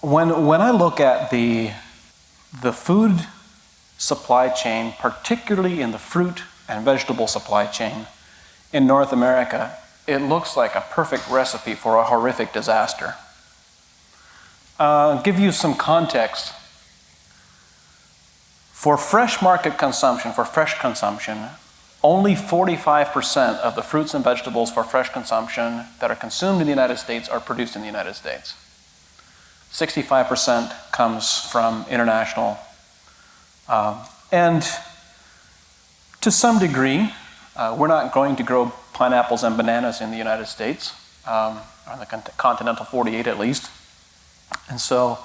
When I look at the food supply chain, particularly in the fruit and vegetable supply chain in North America, it looks like a perfect recipe for a horrific disaster. Give you some context. For fresh market consumption, for fresh consumption, only 45% of the fruits and vegetables for fresh consumption that are consumed in the United States are produced in the United States. 65% comes from international. And to some degree, we're not going to grow pineapples and bananas in the United States, on the continental 48 at least. And so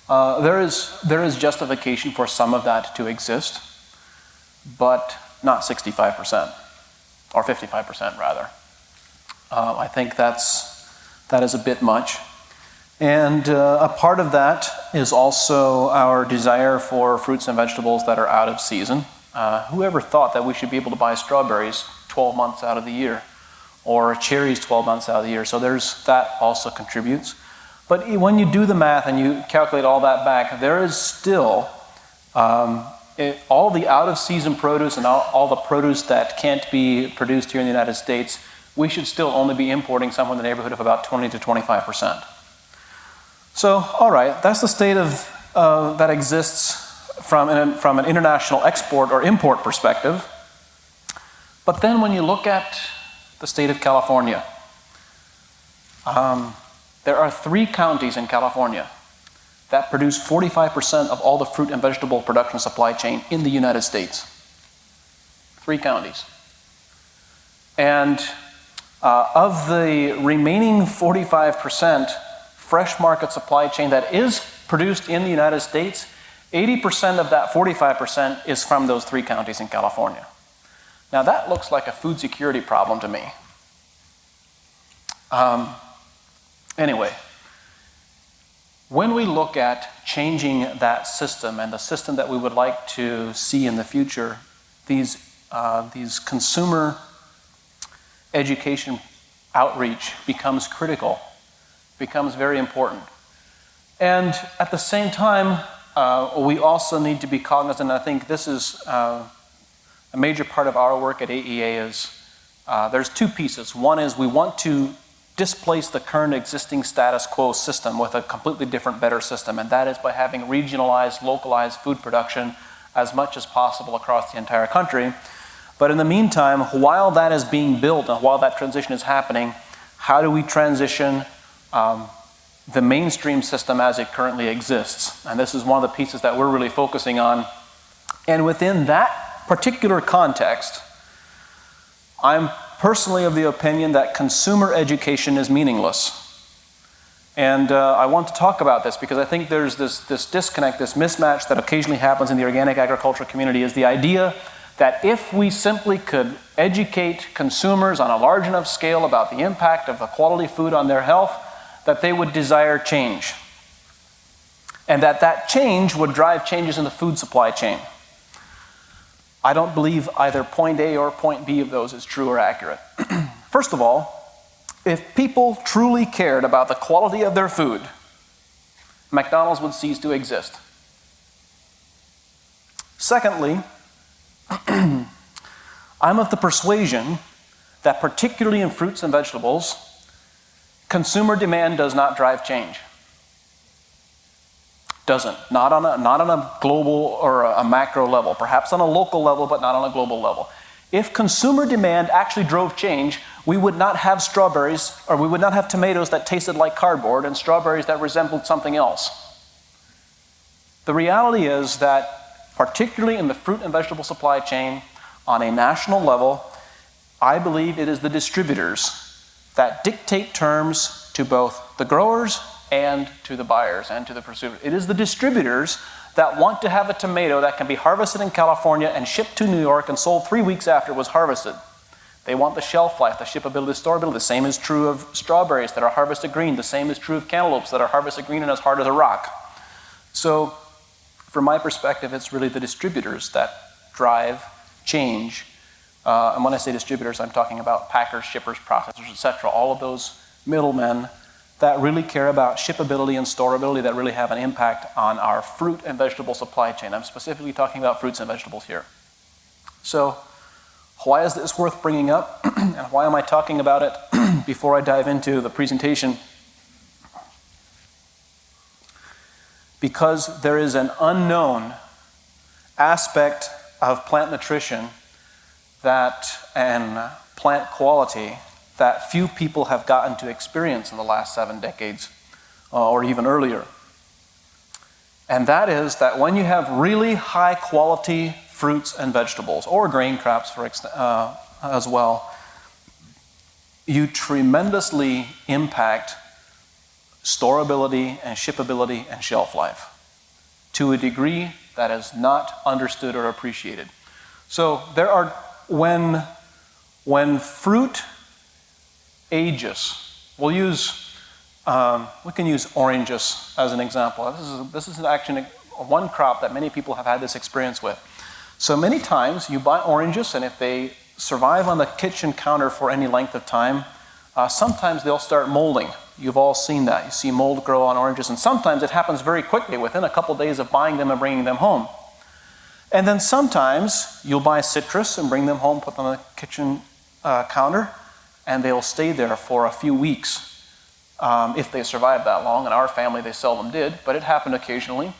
there is justification for some of that to exist, but not 65%, or 55% rather. I think that is a bit much. And a part of that is also our desire for fruits and vegetables that are out of season. Whoever thought that we should be able to buy strawberries 12 months out of the year, or cherries 12 months out of the year? So that also contributes. But when you do the math and you calculate all that back, there is still all the out-of-season produce and all the produce that can't be produced here in the United States, we should still only be importing somewhere in the neighborhood of about 20 to 25%. So, all right, that's the state that exists from an international export or import perspective. But then when you look at the state of California, there are 3 counties in California that produce 45% of all the fruit and vegetable production supply chain in the United States. 3 counties. And of the remaining 45% fresh market supply chain that is produced in the United States, 80% of that 45% is from those 3 counties in California. Now that looks like a food security problem to me. Anyway, when we look at changing that system and the system that we would like to see in the future, these consumer education outreach becomes critical, becomes very important. And at the same time, we also need to be cognizant, and I think this is a major part of our work at AEA is, there's 2 pieces. One is we want to displace the current existing status quo system with a completely different, better system, and that is by having regionalized, localized food production as much as possible across the entire country. But in the meantime, while that is being built and while that transition is happening, how do we transition the mainstream system as it currently exists? And this is one of the pieces that we're really focusing on. And within that particular context, I'm personally of the opinion that consumer education is meaningless. And I want to talk about this because I think there's this disconnect, this mismatch that occasionally happens in the organic agriculture community, is the idea that if we simply could educate consumers on a large enough scale about the impact of the quality food on their health, that they would desire change. And that change would drive changes in the food supply chain. I don't believe either point A or point B of those is true or accurate. First of all, if people truly cared about the quality of their food, McDonald's would cease to exist. Secondly, I'm of the persuasion that particularly in fruits and vegetables, consumer demand does not drive change. Doesn't. Not on a global or a macro level. Perhaps on a local level, but not on a global level. If consumer demand actually drove change, we would not have strawberries, or we would not have tomatoes that tasted like cardboard and strawberries that resembled something else. The reality is that, particularly in the fruit and vegetable supply chain, on a national level, I believe it is the distributors that dictate terms to both the growers and to the buyers and to the pursuers. It is the distributors that want to have a tomato that can be harvested in California and shipped to New York and sold 3 weeks after it was harvested. They want the shelf life, the shippability, storability. The same is true of strawberries that are harvested green. The same is true of cantaloupes that are harvested green and as hard as a rock. So, from my perspective, it's really the distributors that drive change. And when I say distributors, I'm talking about packers, shippers, processors, etc. All of those middlemen that really care about shippability and storability that really have an impact on our fruit and vegetable supply chain. I'm specifically talking about fruits and vegetables here. So why is this worth bringing up, and why am I talking about it before I dive into the presentation? Because there is an unknown aspect of plant nutrition and plant quality that few people have gotten to experience in the last 7 decades, or even earlier. And that is that when you have really high quality fruits and vegetables, or grain crops as well, you tremendously impact storability and shippability and shelf life to a degree that is not understood or appreciated. So there are, when fruit ages, we can use oranges as an example. This is actually one crop that many people have had this experience with. So many times you buy oranges, and if they survive on the kitchen counter for any length of time, sometimes they'll start molding. You've all seen that. You see mold grow on oranges, and sometimes it happens very quickly within a couple days of buying them and bringing them home. And then sometimes you'll buy citrus and bring them home, put them on the kitchen counter, and they'll stay there for a few weeks if they survive that long. In our family, they seldom did, but it happened occasionally.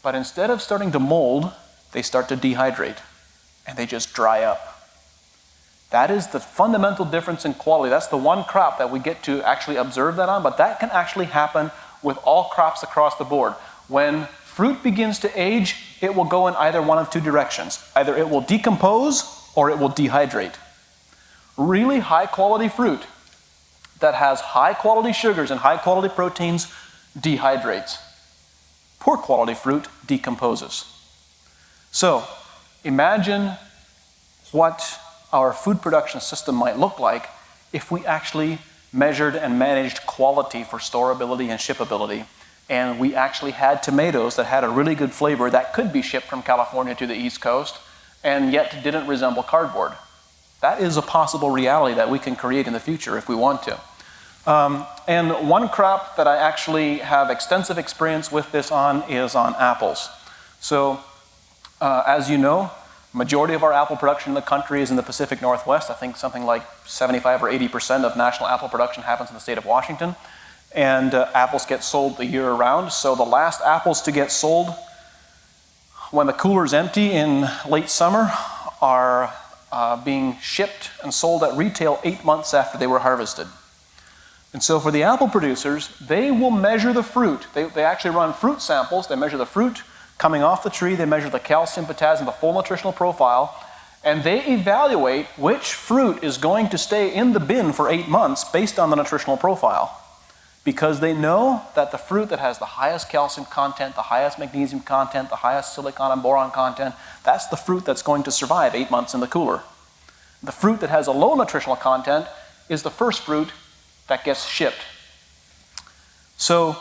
But instead of starting to mold, they start to dehydrate, and they just dry up. That is the fundamental difference in quality. That's the one crop that we get to actually observe that on, but that can actually happen with all crops across the board. When fruit begins to age, it will go in either one of two directions. Either it will decompose or it will dehydrate. Really high quality fruit that has high quality sugars and high quality proteins dehydrates. Poor quality fruit decomposes. So imagine what our food production system might look like if we actually measured and managed quality for storability and shippability, and we actually had tomatoes that had a really good flavor that could be shipped from California to the East Coast and yet didn't resemble cardboard. That is a possible reality that we can create in the future if we want to. And one crop that I actually have extensive experience with this on is on apples. So as you know, majority of our apple production in the country is in the Pacific Northwest. I think something like 75 or 80% of national apple production happens in the state of Washington. And apples get sold the year round. So the last apples to get sold when the cooler's empty in late summer are being shipped and sold at retail 8 months after they were harvested. And so for the apple producers, they will measure the fruit. They actually run fruit samples. They measure the fruit coming off the tree, they measure the calcium, potassium, the full nutritional profile, and they evaluate which fruit is going to stay in the bin for 8 months based on the nutritional profile. Because they know that the fruit that has the highest calcium content, the highest magnesium content, the highest silicon and boron content, that's the fruit that's going to survive 8 months in the cooler. The fruit that has a low nutritional content is the first fruit that gets shipped. So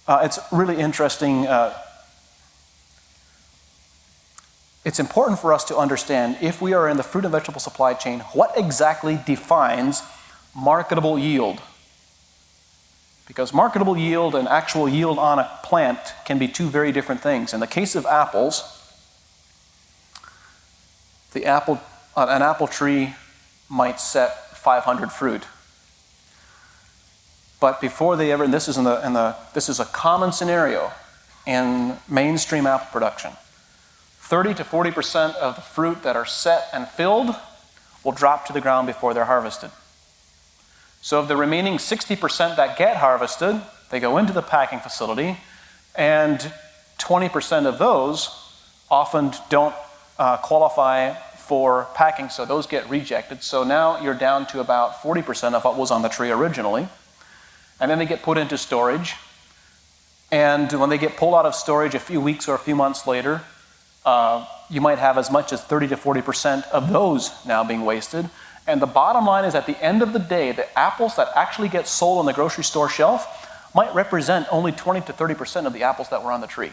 it's really interesting. It's important for us to understand, if we are in the fruit and vegetable supply chain, what exactly defines marketable yield. Because marketable yield and actual yield on a plant can be two very different things. In the case of apples, an apple tree might set 500 fruit. But before they ever, and this is a common scenario in mainstream apple production. 30 to 40% of the fruit that are set and filled will drop to the ground before they're harvested. So of the remaining 60% that get harvested, they go into the packing facility, and 20% of those often don't qualify for packing, so those get rejected. So now you're down to about 40% of what was on the tree originally, and then they get put into storage. And when they get pulled out of storage a few weeks or a few months later, you might have as much as 30 to 40% of those now being wasted. And the bottom line is, at the end of the day, the apples that actually get sold on the grocery store shelf might represent only 20 to 30% of the apples that were on the tree.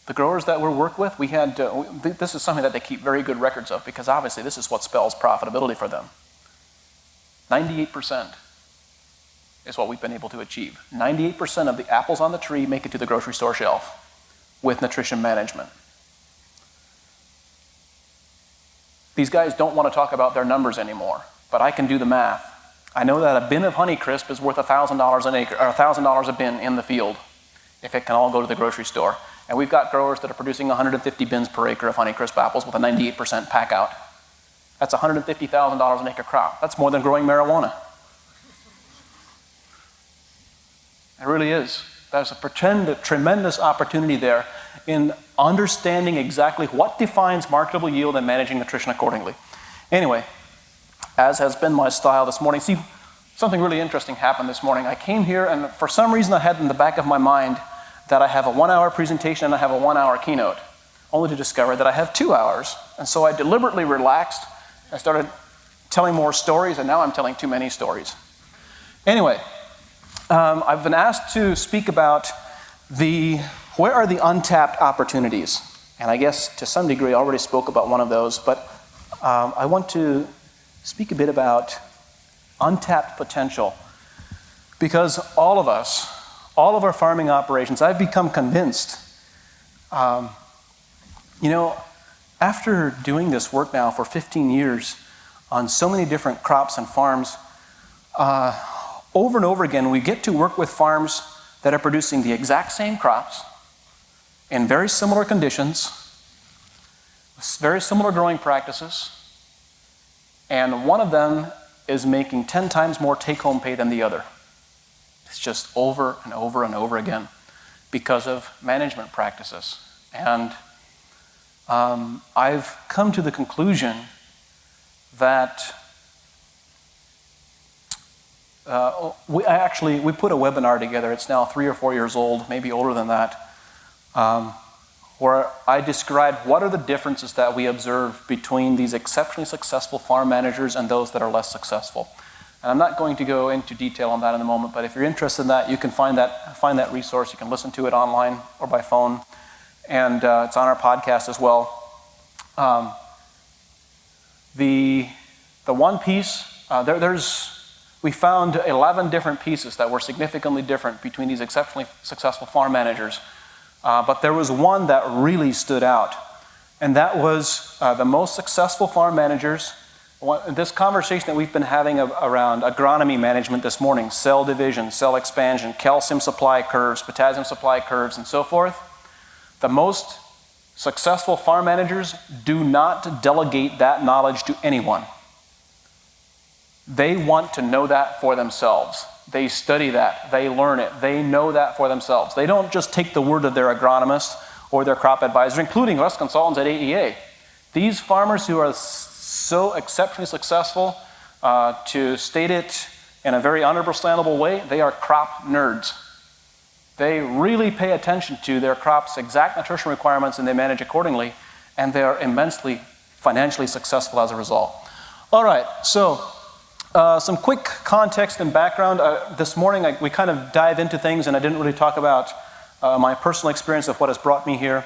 The growers that we work with, this is something that they keep very good records of, because obviously this is what spells profitability for them. 98% is what we've been able to achieve. 98% of the apples on the tree make it to the grocery store shelf with nutrition management. These guys don't want to talk about their numbers anymore, but I can do the math. I know that a bin of Honeycrisp is worth $1,000 an acre, or $1,000 a bin in the field, if it can all go to the grocery store. And we've got growers that are producing 150 bins per acre of Honeycrisp apples with a 98% pack out. That's $150,000 an acre crop. That's more than growing marijuana. It really is. There's a tremendous opportunity there in understanding exactly what defines marketable yield and managing nutrition accordingly. Anyway, as has been my style this morning, see, something really interesting happened this morning. I came here and for some reason I had in the back of my mind that I have a 1-hour presentation and I have a 1-hour keynote, only to discover that I have 2 hours. And so I deliberately relaxed. I started telling more stories, and now I'm telling too many stories. Anyway, I've been asked to speak about where are the untapped opportunities? And I guess to some degree I already spoke about one of those, but I want to speak a bit about untapped potential. Because all of us, all of our farming operations, I've become convinced, after doing this work now for 15 years on so many different crops and farms, over and over again, we get to work with farms that are producing the exact same crops in very similar conditions, very similar growing practices, and one of them is making 10 times more take-home pay than the other. It's just over and over and over again because of management practices. And I've come to the conclusion that we put a webinar together. It's now 3 or 4 years old, maybe older than that, where I described what are the differences that we observe between these exceptionally successful farm managers and those that are less successful. And I'm not going to go into detail on that in a moment, but if you're interested in that, you can find that resource. You can listen to it online or by phone, and it's on our podcast as well. The one piece, we found 11 different pieces that were significantly different between these exceptionally successful farm managers. But there was one that really stood out, and that was the most successful farm managers. This conversation that we've been having around agronomy management this morning, cell division, cell expansion, calcium supply curves, potassium supply curves, and so forth, the most successful farm managers do not delegate that knowledge to anyone. They want to know that for themselves. They study that, they learn it, they know that for themselves. They don't just take the word of their agronomist or their crop advisor, including us consultants at AEA. These farmers who are so exceptionally successful, to state it in a very understandable way, they are crop nerds. They really pay attention to their crop's exact nutrition requirements and they manage accordingly, and they are immensely financially successful as a result. All right, so some quick context and background. This morning we kind of dive into things and I didn't really talk about my personal experience of what has brought me here.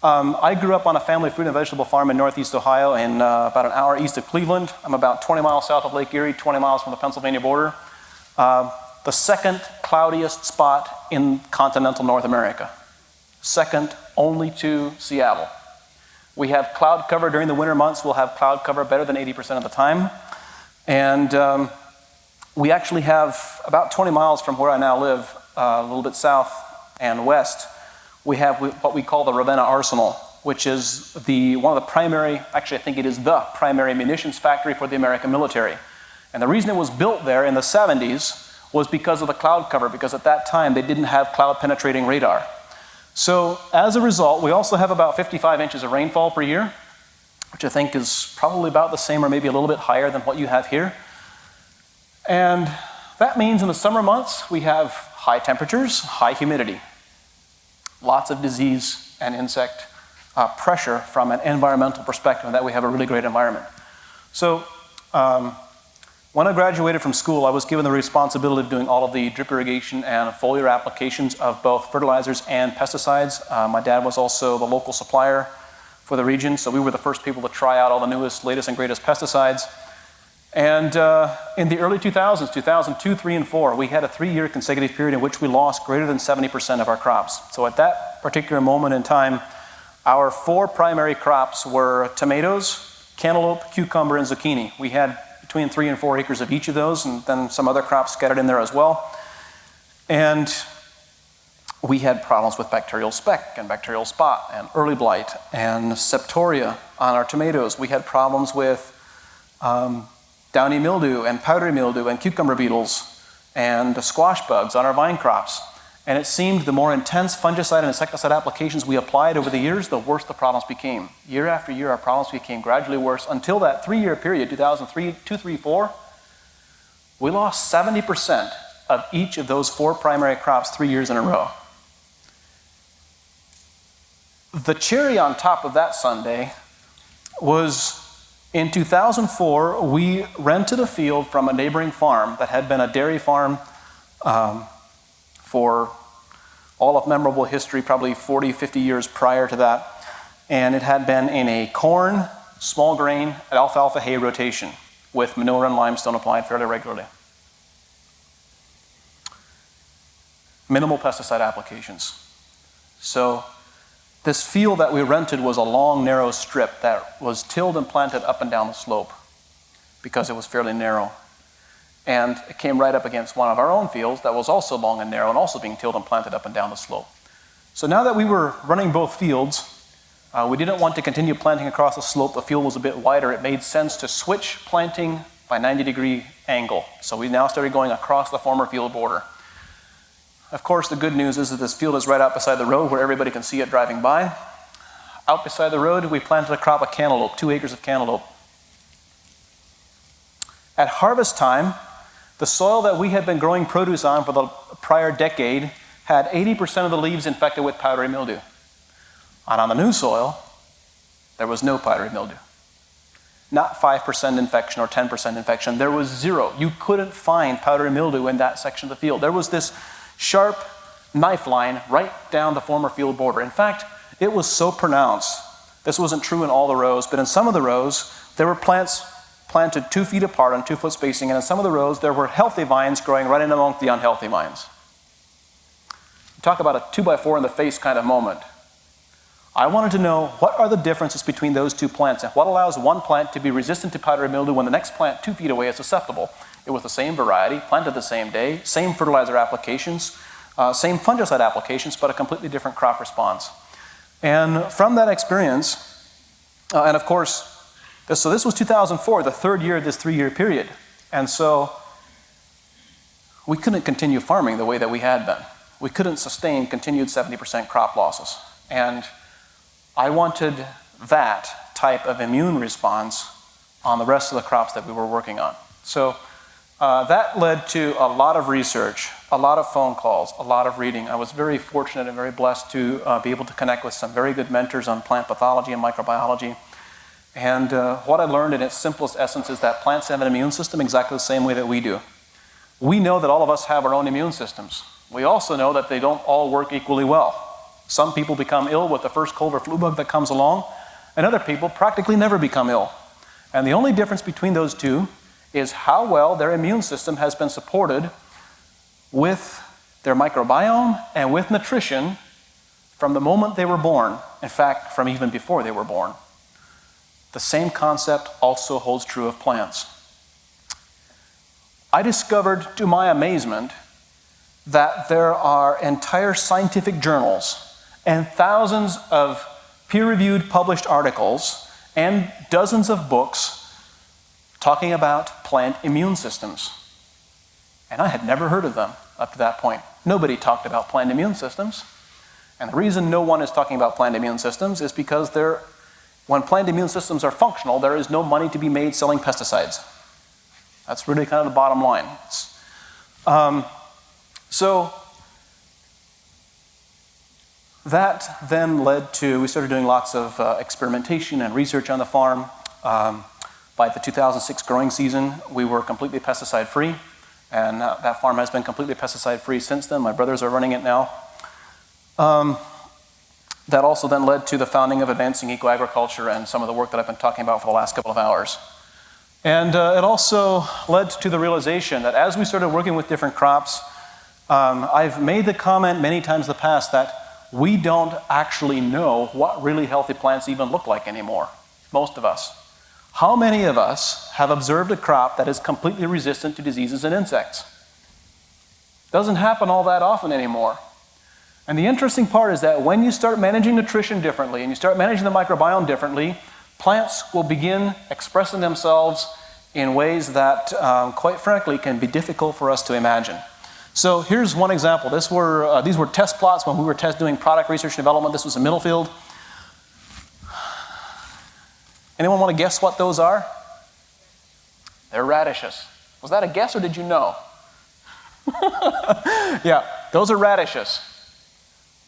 I grew up on a family fruit and vegetable farm in northeast Ohio and about an hour east of Cleveland. I'm about 20 miles south of Lake Erie, 20 miles from the Pennsylvania border. The second cloudiest spot in continental North America. Second only to Seattle. We have cloud cover during the winter months. We'll have cloud cover better than 80% of the time. And we actually have about 20 miles from where I now live, a little bit south and west, we have what we call the Ravenna Arsenal, which is one of the primary, actually I think it is the primary munitions factory for the American military. And the reason it was built there in the 70s was because of the cloud cover, because at that time they didn't have cloud penetrating radar. So as a result, we also have about 55 inches of rainfall per year, which I think is probably about the same or maybe a little bit higher than what you have here. And that means in the summer months, we have high temperatures, high humidity, lots of disease and insect pressure from an environmental perspective, and that we have a really great environment. So when I graduated from school, I was given the responsibility of doing all of the drip irrigation and foliar applications of both fertilizers and pesticides. My dad was also the local supplier for the region, so we were the first people to try out all the newest, latest, and greatest pesticides. And in the early 2000s, 2002, 3, and 4, we had a 3-year consecutive period in which we lost greater than 70% of our crops. So at that particular moment in time, our 4 primary crops were tomatoes, cantaloupe, cucumber, and zucchini. We had between 3 and 4 acres of each of those, and then some other crops scattered in there as well. And we had problems with bacterial speck and bacterial spot and early blight and septoria on our tomatoes. We had problems with downy mildew and powdery mildew and cucumber beetles and squash bugs on our vine crops. And it seemed the more intense fungicide and insecticide applications we applied over the years, the worse the problems became. Year after year, our problems became gradually worse until that 3-year period, 2003, 2, 3, 4, we lost 70% of each of those 4 primary crops 3 years in a row. The cherry on top of that sundae was in 2004, we rented a field from a neighboring farm that had been a dairy farm for all of memorable history, probably 40, 50 years prior to that. And it had been in a corn, small grain, alfalfa hay rotation with manure and limestone applied fairly regularly. Minimal pesticide applications. So this field that we rented was a long, narrow strip that was tilled and planted up and down the slope because it was fairly narrow. And it came right up against one of our own fields that was also long and narrow and also being tilled and planted up and down the slope. So now that we were running both fields, we didn't want to continue planting across the slope. The field was a bit wider. It made sense to switch planting by 90-degree angle. So we now started going across the former field border. Of course, the good news is that this field is right out beside the road where everybody can see it driving by. Out beside the road, we planted a crop of cantaloupe, 2 acres of cantaloupe. At harvest time, the soil that we had been growing produce on for the prior decade had 80% of the leaves infected with powdery mildew. And on the new soil, there was no powdery mildew. Not 5% infection or 10% infection. There was 0. You couldn't find powdery mildew in that section of the field. There was this sharp knife line right down the former field border. In fact, it was so pronounced. This wasn't true in all the rows, but in some of the rows, there were plants planted 2 feet apart on 2-foot spacing, and in some of the rows, there were healthy vines growing right in amongst the unhealthy vines. Talk about a 2x4 in the face kind of moment. I wanted to know what are the differences between those 2 plants and what allows one plant to be resistant to powdery mildew when the next plant 2 feet away is susceptible. It was the same variety, planted the same day, same fertilizer applications, same fungicide applications, but a completely different crop response. And from that experience, and of course, this was 2004, the 3rd year of this 3-year period. And so we couldn't continue farming the way that we had been. We couldn't sustain continued 70% crop losses. And I wanted that type of immune response on the rest of the crops that we were working on. So that led to a lot of research, a lot of phone calls, a lot of reading. I was very fortunate and very blessed to be able to connect with some very good mentors on plant pathology and microbiology. And what I learned in its simplest essence is that plants have an immune system exactly the same way that we do. We know that all of us have our own immune systems. We also know that they don't all work equally well. Some people become ill with the first cold or flu bug that comes along, and other people practically never become ill. And the only difference between those two is how well their immune system has been supported with their microbiome and with nutrition from the moment they were born. In fact, from even before they were born. The same concept also holds true of plants. I discovered, to my amazement, that there are entire scientific journals and thousands of peer-reviewed published articles and dozens of books talking about plant immune systems. And I had never heard of them up to that point. Nobody talked about plant immune systems. And the reason no one is talking about plant immune systems is because when plant immune systems are functional, there is no money to be made selling pesticides. That's really kind of the bottom line. So that then led to, we started doing lots of experimentation and research on the farm. By the 2006 growing season, we were completely pesticide-free, and that farm has been completely pesticide-free since then. My brothers are running it now. That also then led to the founding of Advancing Eco-Agriculture and some of the work that I've been talking about for the last couple of hours. And it also led to the realization that as we started working with different crops, I've made the comment many times in the past that we don't actually know what really healthy plants even look like anymore, most of us. How many of us have observed a crop that is completely resistant to diseases and insects? Doesn't happen all that often anymore. And the interesting part is that when you start managing nutrition differently and you start managing the microbiome differently, plants will begin expressing themselves in ways that, quite frankly, can be difficult for us to imagine. So here's one example. These were test plots when we were doing product research and development. This was in Middlefield. Anyone want to guess what those are? They're radishes. Was that a guess or did you know? Yeah, those are radishes.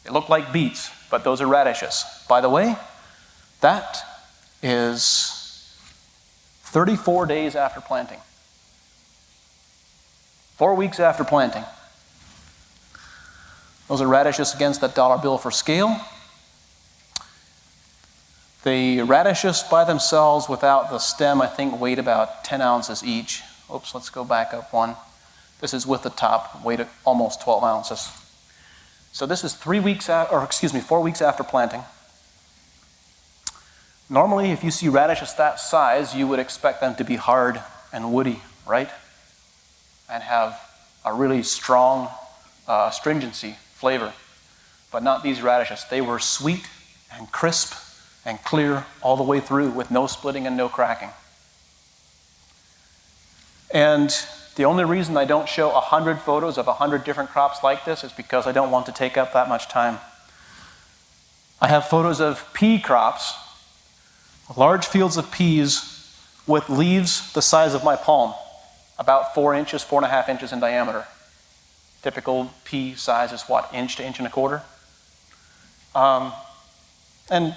They look like beets, but those are radishes. By the way, that is 34 days after planting. 4 weeks after planting. Those are radishes against that dollar bill for scale. The radishes by themselves without the stem, I think, weighed about 10 ounces each. Oops, let's go back up one. This is with the top, weighed almost 12 ounces. So this is 4 weeks after planting. Normally, if you see radishes that size, you would expect them to be hard and woody, right? And have a really strong astringency flavor. But not these radishes. They were sweet and crisp and clear all the way through with no splitting and no cracking. And the only reason I don't show 100 photos of 100 different crops like this is because I don't want to take up that much time. I have photos of pea crops, large fields of peas with leaves the size of my palm, about 4 inches, 4.5 inches in diameter. Typical pea size is what, inch to inch and a quarter? And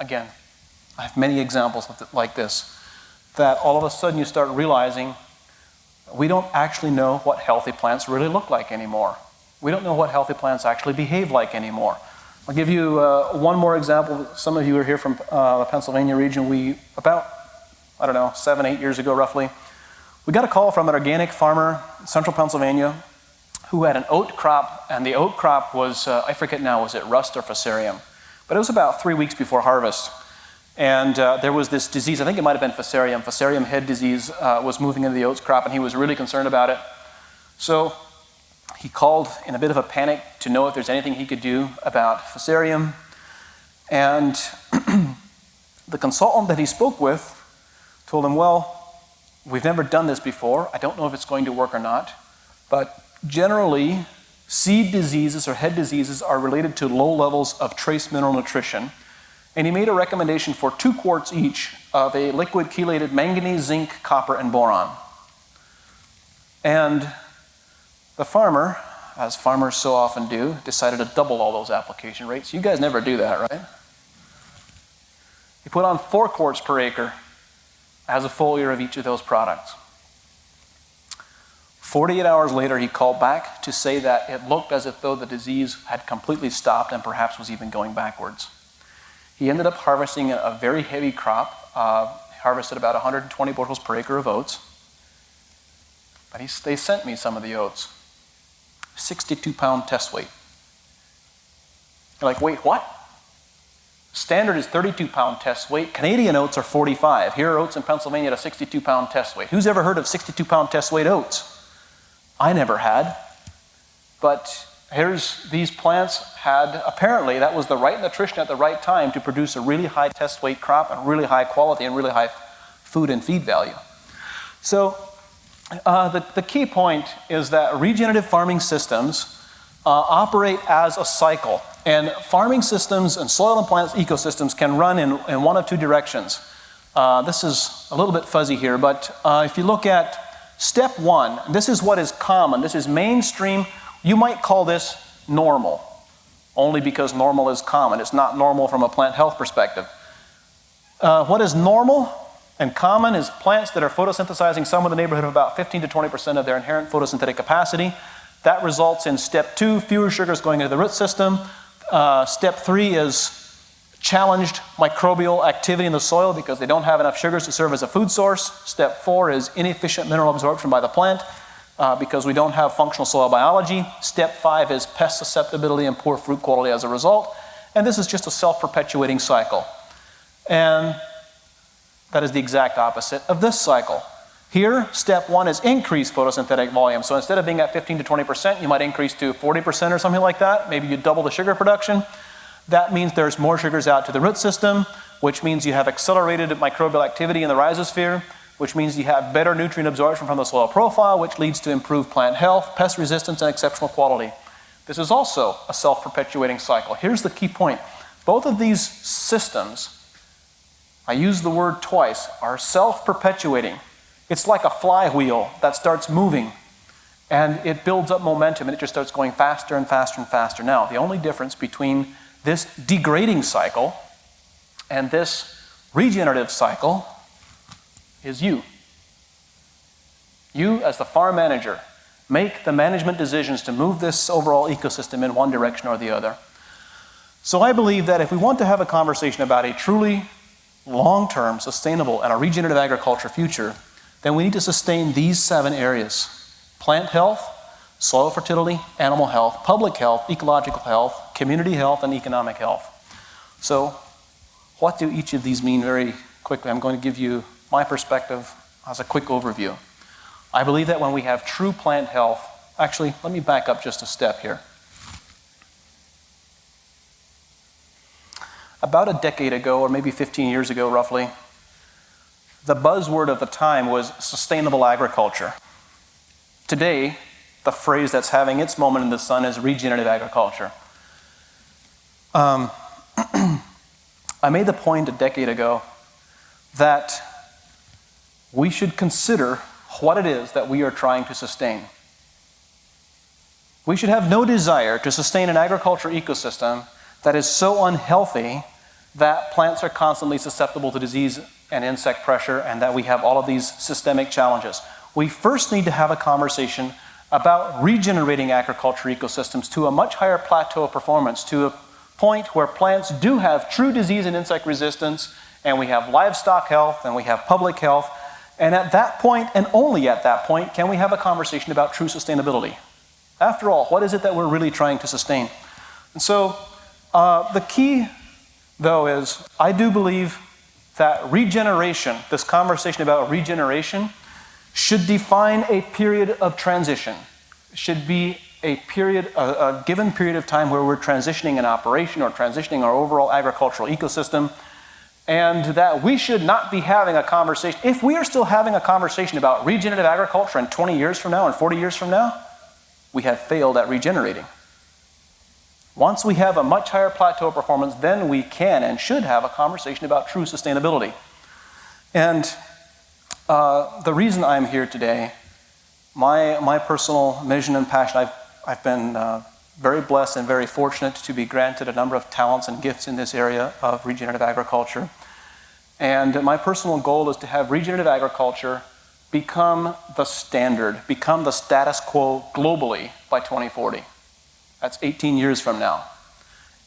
again, I have many examples like this, that all of a sudden you start realizing we don't actually know what healthy plants really look like anymore. We don't know what healthy plants actually behave like anymore. I'll give you one more example. Some of you are here from the Pennsylvania region. We, about, 7, 8 years ago roughly, we got a call from an organic farmer in central Pennsylvania who had an oat crop, and the oat crop was, I forget now, was it rust or fusarium? But it was about 3 weeks before harvest. And there was this disease, I think it might have been fusarium head disease was moving into the oats crop, and he was really concerned about it. So he called in a bit of a panic to know if there's anything he could do about fusarium. And the consultant that he spoke with told him, well, we've never done this before. I don't know if it's going to work or not. But generally, seed diseases or head diseases are related to low levels of trace mineral nutrition. And he made a recommendation for 2 quarts each of a liquid chelated manganese, zinc, copper, and boron. And the farmer, as farmers so often do, decided to double all those application rates. You guys never do that, right? He put on 4 quarts per acre as a foliar of each of those products. 48 hours later, he called back to say that it looked as if though the disease had completely stopped and perhaps was even going backwards. He ended up harvesting a very heavy crop, harvested about 120 bushels per acre of oats. But they sent me some of the oats. 62-pound test weight. You're like, wait, what? Standard is 32-pound test weight. Canadian oats are 45. Here are oats in Pennsylvania at a 62-pound test weight. Who's ever heard of 62-pound test weight oats? I never had. But these plants had, apparently, that was the right nutrition at the right time to produce a really high test weight crop and really high quality and really high food and feed value. So the key point is that regenerative farming systems operate as a cycle. And farming systems and soil and plant ecosystems can run in one of 2 directions. This is a little bit fuzzy here, but if you look at step 1, this is what is common. This is mainstream. You might call this normal, only because normal is common. It's not normal from a plant health perspective. What is normal and common is plants that are photosynthesizing somewhere in the neighborhood of about 15 to 20% of their inherent photosynthetic capacity. That results in step 2, fewer sugars going into the root system. Step 3 is challenged microbial activity in the soil because they don't have enough sugars to serve as a food source. Step 4 is inefficient mineral absorption by the plant because we don't have functional soil biology. Step 5 is pest susceptibility and poor fruit quality as a result. And this is just a self-perpetuating cycle. And that is the exact opposite of this cycle. Here, step 1 is increase photosynthetic volume. So instead of being at 15 to 20%, you might increase to 40% or something like that. Maybe you double the sugar production. That means there's more sugars out to the root system, which means you have accelerated microbial activity in the rhizosphere, which means you have better nutrient absorption from the soil profile, which leads to improved plant health, pest resistance, and exceptional quality. This is also a self-perpetuating cycle. Here's the key point. Both of these systems, I use the word twice, are self-perpetuating. It's like a flywheel that starts moving, and it builds up momentum, and it just starts going faster and faster and faster. Now, the only difference between this degrading cycle and this regenerative cycle is you. You, as the farm manager, make the management decisions to move this overall ecosystem in one direction or the other. So I believe that if we want to have a conversation about a truly long-term, sustainable, and a regenerative agriculture future, then we need to sustain these 7 areas: plant health, soil fertility, animal health, public health, ecological health, community health, and economic health. So what do each of these mean very quickly? I'm going to give you my perspective as a quick overview. I believe that when we have true plant health, actually, let me back up just a step here. About a decade ago, or maybe 15 years ago roughly, the buzzword of the time was sustainable agriculture. Today, the phrase that's having its moment in the sun is regenerative agriculture. I made the point a decade ago that we should consider what it is that we are trying to sustain. We should have no desire to sustain an agriculture ecosystem that is so unhealthy that plants are constantly susceptible to disease and insect pressure, and that we have all of these systemic challenges. We first need to have a conversation about regenerating agriculture ecosystems to a much higher plateau of performance, to a point where plants do have true disease and insect resistance, and we have livestock health, and we have public health. And at that point, and only at that point, can we have a conversation about true sustainability. After all, what is it that we're really trying to sustain? And so the key, though, is I do believe that regeneration, this conversation about regeneration, should define a period of transition. It should be a given period of time where we're transitioning an operation or transitioning our overall agricultural ecosystem, and that we should not be having a conversation. If we are still having a conversation about regenerative agriculture in 20 years from now and 40 years from now, we have failed at regenerating. Once we have a much higher plateau of performance, then we can and should have a conversation about true sustainability. And the reason I'm here today, my personal mission and passion, I've been very blessed and very fortunate to be granted a number of talents and gifts in this area of regenerative agriculture. And my personal goal is to have regenerative agriculture become the standard, become the status quo globally by 2040. That's 18 years from now.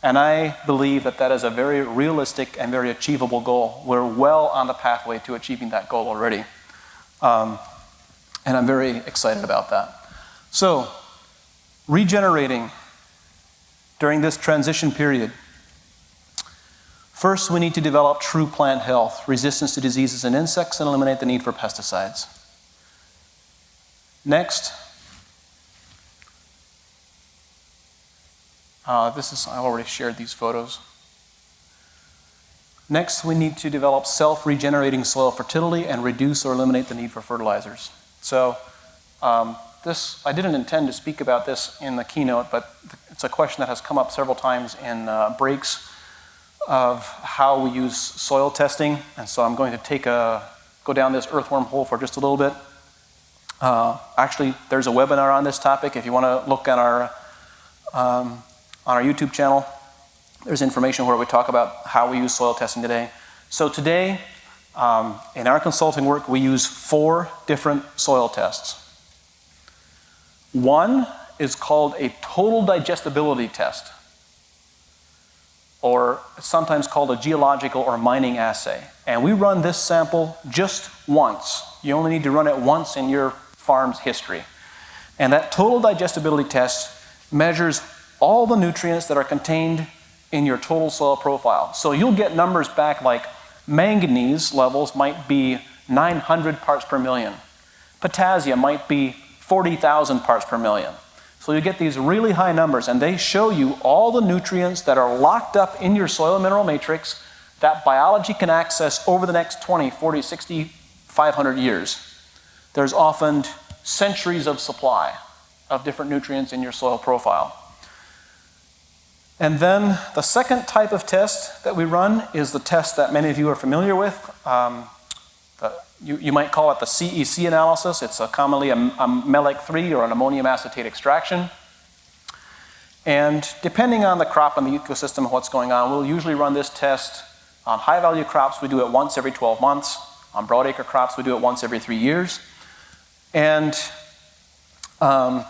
And I believe that that is a very realistic and very achievable goal. We're well on the pathway to achieving that goal already. And I'm very excited about that. So, regenerating during this transition period. First, we need to develop true plant health, resistance to diseases and insects, and eliminate the need for pesticides. Next, I already shared these photos. Next, we need to develop self-regenerating soil fertility and reduce or eliminate the need for fertilizers. So, I didn't intend to speak about this in the keynote, but it's a question that has come up several times in breaks of how we use soil testing. And so I'm going to go down this earthworm hole for just a little bit. Actually, there's a webinar on this topic. If you want to look at on our YouTube channel, there's information where we talk about how we use soil testing today. So today, in our consulting work, we use 4 different soil tests. One is called a total digestibility test. or sometimes called a geological or mining assay. And we run this sample just once. You only need to run it once in your farm's history. And that total digestibility test measures all the nutrients that are contained in your total soil profile. So you'll get numbers back like manganese levels might be 900 parts per million. Potassium might be 40,000 parts per million. So you get these really high numbers, and they show you all the nutrients that are locked up in your soil mineral matrix that biology can access over the next 20, 40, 60, 500 years. There's often centuries of supply of different nutrients in your soil profile. And then the second type of test that we run is the test that many of you are familiar with. You might call it the CEC analysis. It's commonly a MELEC3 or an ammonium acetate extraction. And depending on the crop and the ecosystem and what's going on, we'll usually run this test on high-value crops. We do it once every 12 months. On broadacre crops, we do it once every 3 years. And the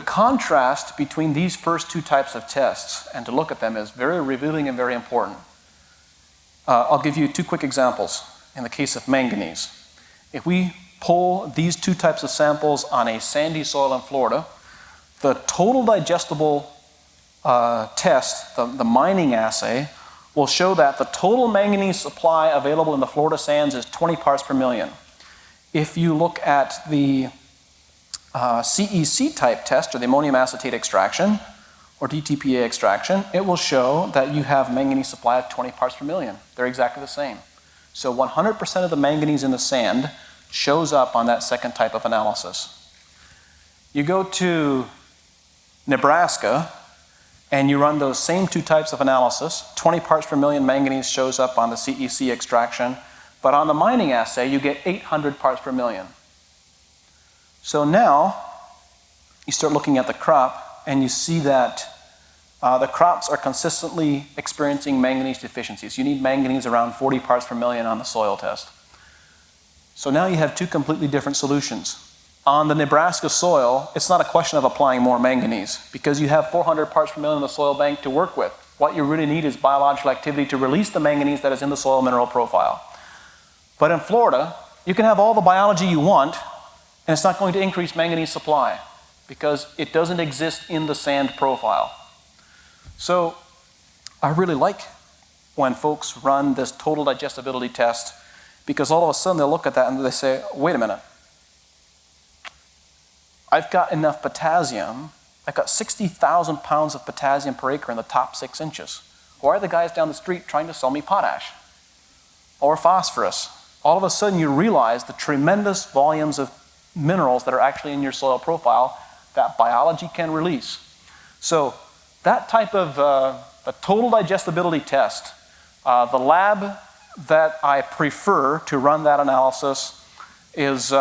contrast between these first two types of tests and to look at them is very revealing and very important. I'll give you two quick examples. In the case of manganese, if we pull these two types of samples on a sandy soil in Florida, the total digestible test, the mining assay, will show that the total manganese supply available in the Florida sands is 20 parts per million. If you look at the CEC type test, or the ammonium acetate extraction, or DTPA extraction, it will show that you have manganese supply of 20 parts per million. They're exactly the same. So 100% of the manganese in the sand shows up on that second type of analysis. You go to Nebraska and you run those same two types of analysis. 20 parts per million manganese shows up on the CEC extraction, but on the mining assay you get 800 parts per million. So now you start looking at the crop and you see that the crops are consistently experiencing manganese deficiencies. You need manganese around 40 parts per million on the soil test. So now you have two completely different solutions. On the Nebraska soil, it's not a question of applying more manganese because you have 400 parts per million in the soil bank to work with. What you really need is biological activity to release the manganese that is in the soil mineral profile. But in Florida, you can have all the biology you want, and it's not going to increase manganese supply because it doesn't exist in the sand profile. So I really like when folks run this total digestibility test because all of a sudden they'll look at that and they say, wait a minute, I've got enough potassium, I've got 60,000 pounds of potassium per acre in the top 6 inches. Why are the guys down the street trying to sell me potash or phosphorus? All of a sudden you realize the tremendous volumes of minerals that are actually in your soil profile that biology can release. So that type of a total digestibility test, the lab that I prefer to run that analysis is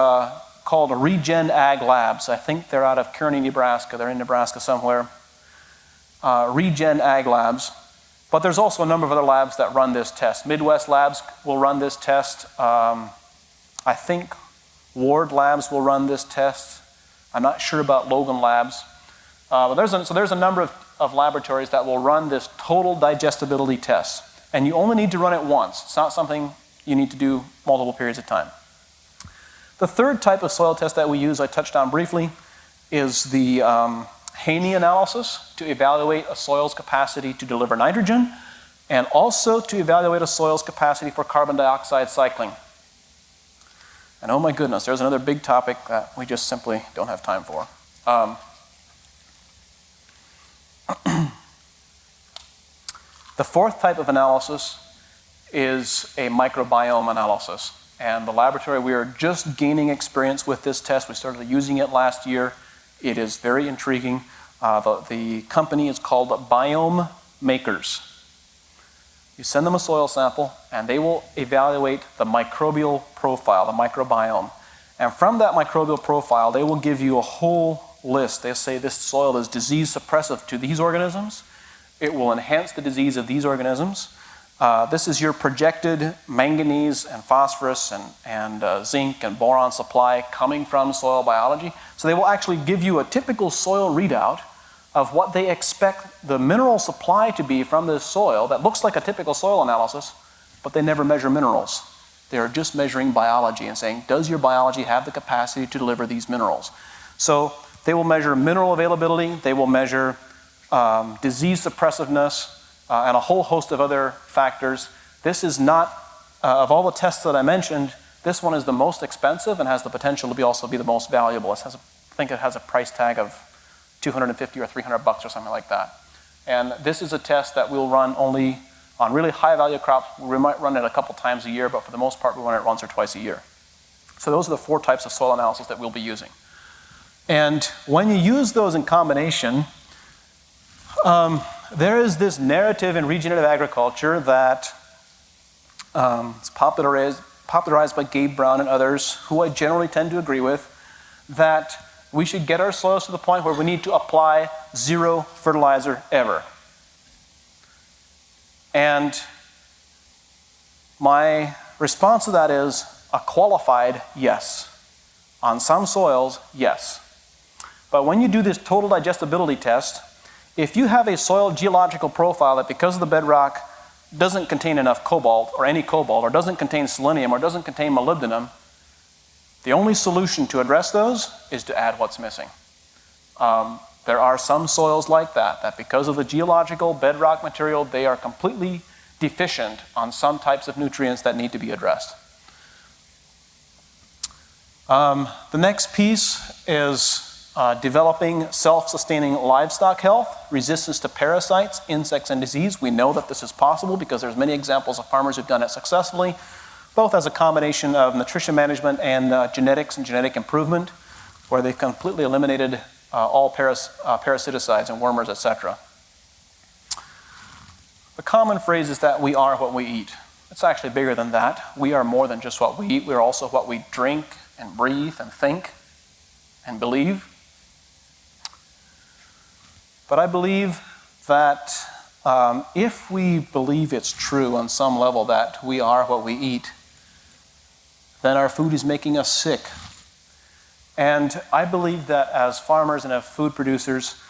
called Regen Ag Labs. I think they're out of Kearney, Nebraska. They're in Nebraska somewhere. Regen Ag Labs. But there's also a number of other labs that run this test. Midwest Labs will run this test. I think Ward Labs will run this test. I'm not sure about Logan Labs. But there's a number of laboratories that will run this total digestibility test. And you only need to run it once. It's not something you need to do multiple periods of time. The third type of soil test that we use, I touched on briefly, is the Haney Analysis to evaluate a soil's capacity to deliver nitrogen and also to evaluate a soil's capacity for carbon dioxide cycling. And oh my goodness, there's another big topic that we just simply don't have time for. The fourth type of analysis is a microbiome analysis. And the laboratory, we are just gaining experience with this test. We started using it last year. It is very intriguing. The company is called Biome Makers. You send them a soil sample and they will evaluate the microbial profile, the microbiome. And from that microbial profile, they will give you a whole list. They say this soil is disease suppressive to these organisms. It will enhance the disease of these organisms. This is your projected manganese and phosphorus and zinc and boron supply coming from soil biology. So they will actually give you a typical soil readout of what they expect the mineral supply to be from this soil that looks like a typical soil analysis, but they never measure minerals. They are just measuring biology and saying, does your biology have the capacity to deliver these minerals? So they will measure mineral availability, they will measure disease suppressiveness, and a whole host of other factors. This is not, of all the tests that I mentioned, this one is the most expensive and has the potential to also be the most valuable. I think it has a price tag of $250 or $300 or something like that. And this is a test that we'll run only on really high value crops. We might run it a couple times a year, but for the most part we run it once or twice a year. So those are the 4 types of soil analysis that we'll be using. And when you use those in combination, there is this narrative in regenerative agriculture that is popularized by Gabe Brown and others, who I generally tend to agree with, that we should get our soils to the point where we need to apply 0 fertilizer ever. And my response to that is a qualified yes. On some soils, yes. But when you do this total digestibility test, if you have a soil geological profile that because of the bedrock doesn't contain enough cobalt, or any cobalt, or doesn't contain selenium, or doesn't contain molybdenum, the only solution to address those is to add what's missing. There are some soils like that because of the geological bedrock material, they are completely deficient on some types of nutrients that need to be addressed. The next piece is developing self-sustaining livestock health, resistance to parasites, insects, and disease. We know that this is possible because there's many examples of farmers who've done it successfully, both as a combination of nutrition management and genetics and genetic improvement, where they've completely eliminated all parasiticides and wormers, etc. The common phrase is that we are what we eat. It's actually bigger than that. We are more than just what we eat. We are also what we drink and breathe and think and believe. But I believe that if we believe it's true on some level that we are what we eat, then our food is making us sick. And I believe that as farmers and as food producers,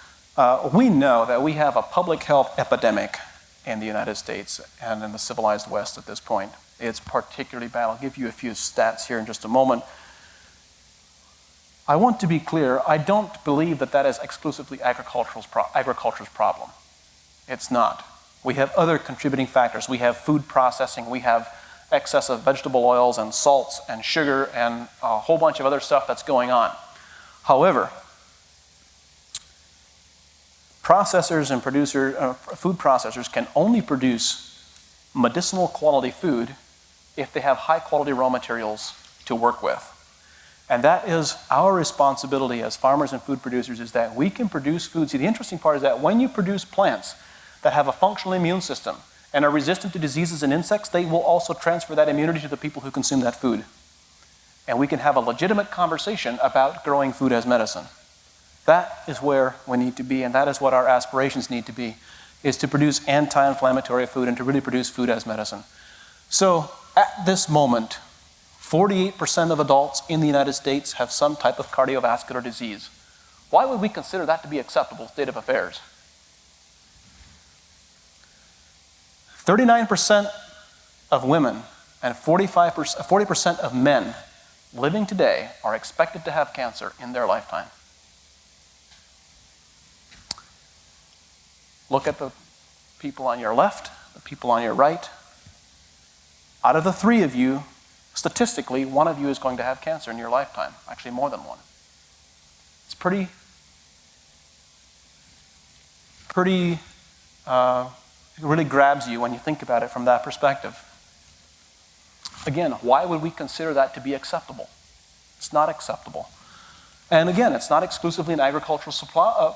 we know that we have a public health epidemic in the United States and in the civilized West at this point. It's particularly bad. I'll give you a few stats here in just a moment. I want to be clear, I don't believe that that is exclusively agriculture's problem. It's not. We have other contributing factors. We have food processing, we have excess of vegetable oils and salts and sugar and a whole bunch of other stuff that's going on. However, processors and food processors can only produce medicinal quality food if they have high quality raw materials to work with. And that is our responsibility as farmers and food producers, is that we can produce food. See, the interesting part is that when you produce plants that have a functional immune system and are resistant to diseases and insects, they will also transfer that immunity to the people who consume that food. And we can have a legitimate conversation about growing food as medicine. That is where we need to be, and that is what our aspirations need to be, is to produce anti-inflammatory food and to really produce food as medicine. So at this moment, 48% of adults in the United States have some type of cardiovascular disease. Why would we consider that to be acceptable state of affairs? 39% of women and 40% of men living today are expected to have cancer in their lifetime. Look at the people on your left, the people on your right. Out of the 3 of you, statistically, 1 of you is going to have cancer in your lifetime. Actually, more than 1. It's pretty it really grabs you when you think about it from that perspective. Again, why would we consider that to be acceptable? It's not acceptable. And again, it's not exclusively an agricultural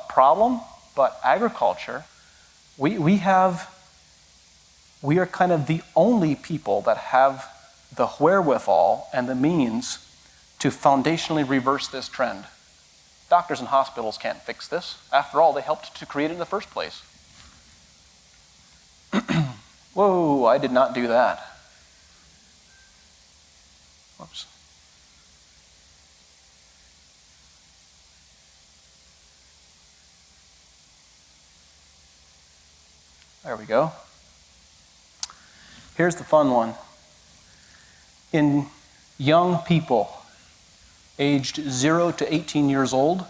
problem, but agriculture, we are kind of the only people that have the wherewithal and the means to foundationally reverse this trend. Doctors and hospitals can't fix this. After all, they helped to create it in the first place. Whoa, I did not do that. Whoops. There we go. Here's the fun one. In young people aged 0 to 18 years old,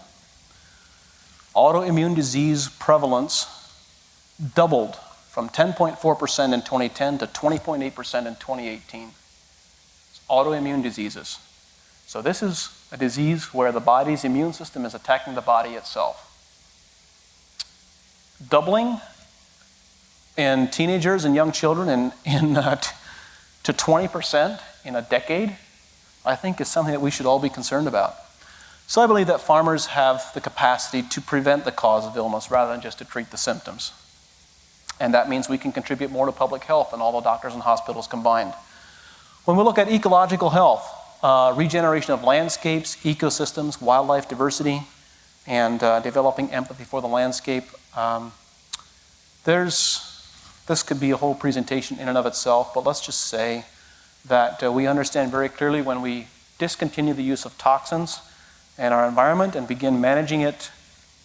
autoimmune disease prevalence doubled from 10.4% in 2010 to 20.8% in 2018. It's autoimmune diseases. So this is a disease where the body's immune system is attacking the body itself. Doubling in teenagers and young children to 20% in a decade, I think is something that we should all be concerned about. So I believe that farmers have the capacity to prevent the cause of illness rather than just to treat the symptoms. And that means we can contribute more to public health than all the doctors and hospitals combined. When we look at ecological health, regeneration of landscapes, ecosystems, wildlife diversity, and developing empathy for the landscape, this could be a whole presentation in and of itself, but let's just say that we understand very clearly when we discontinue the use of toxins in our environment and begin managing it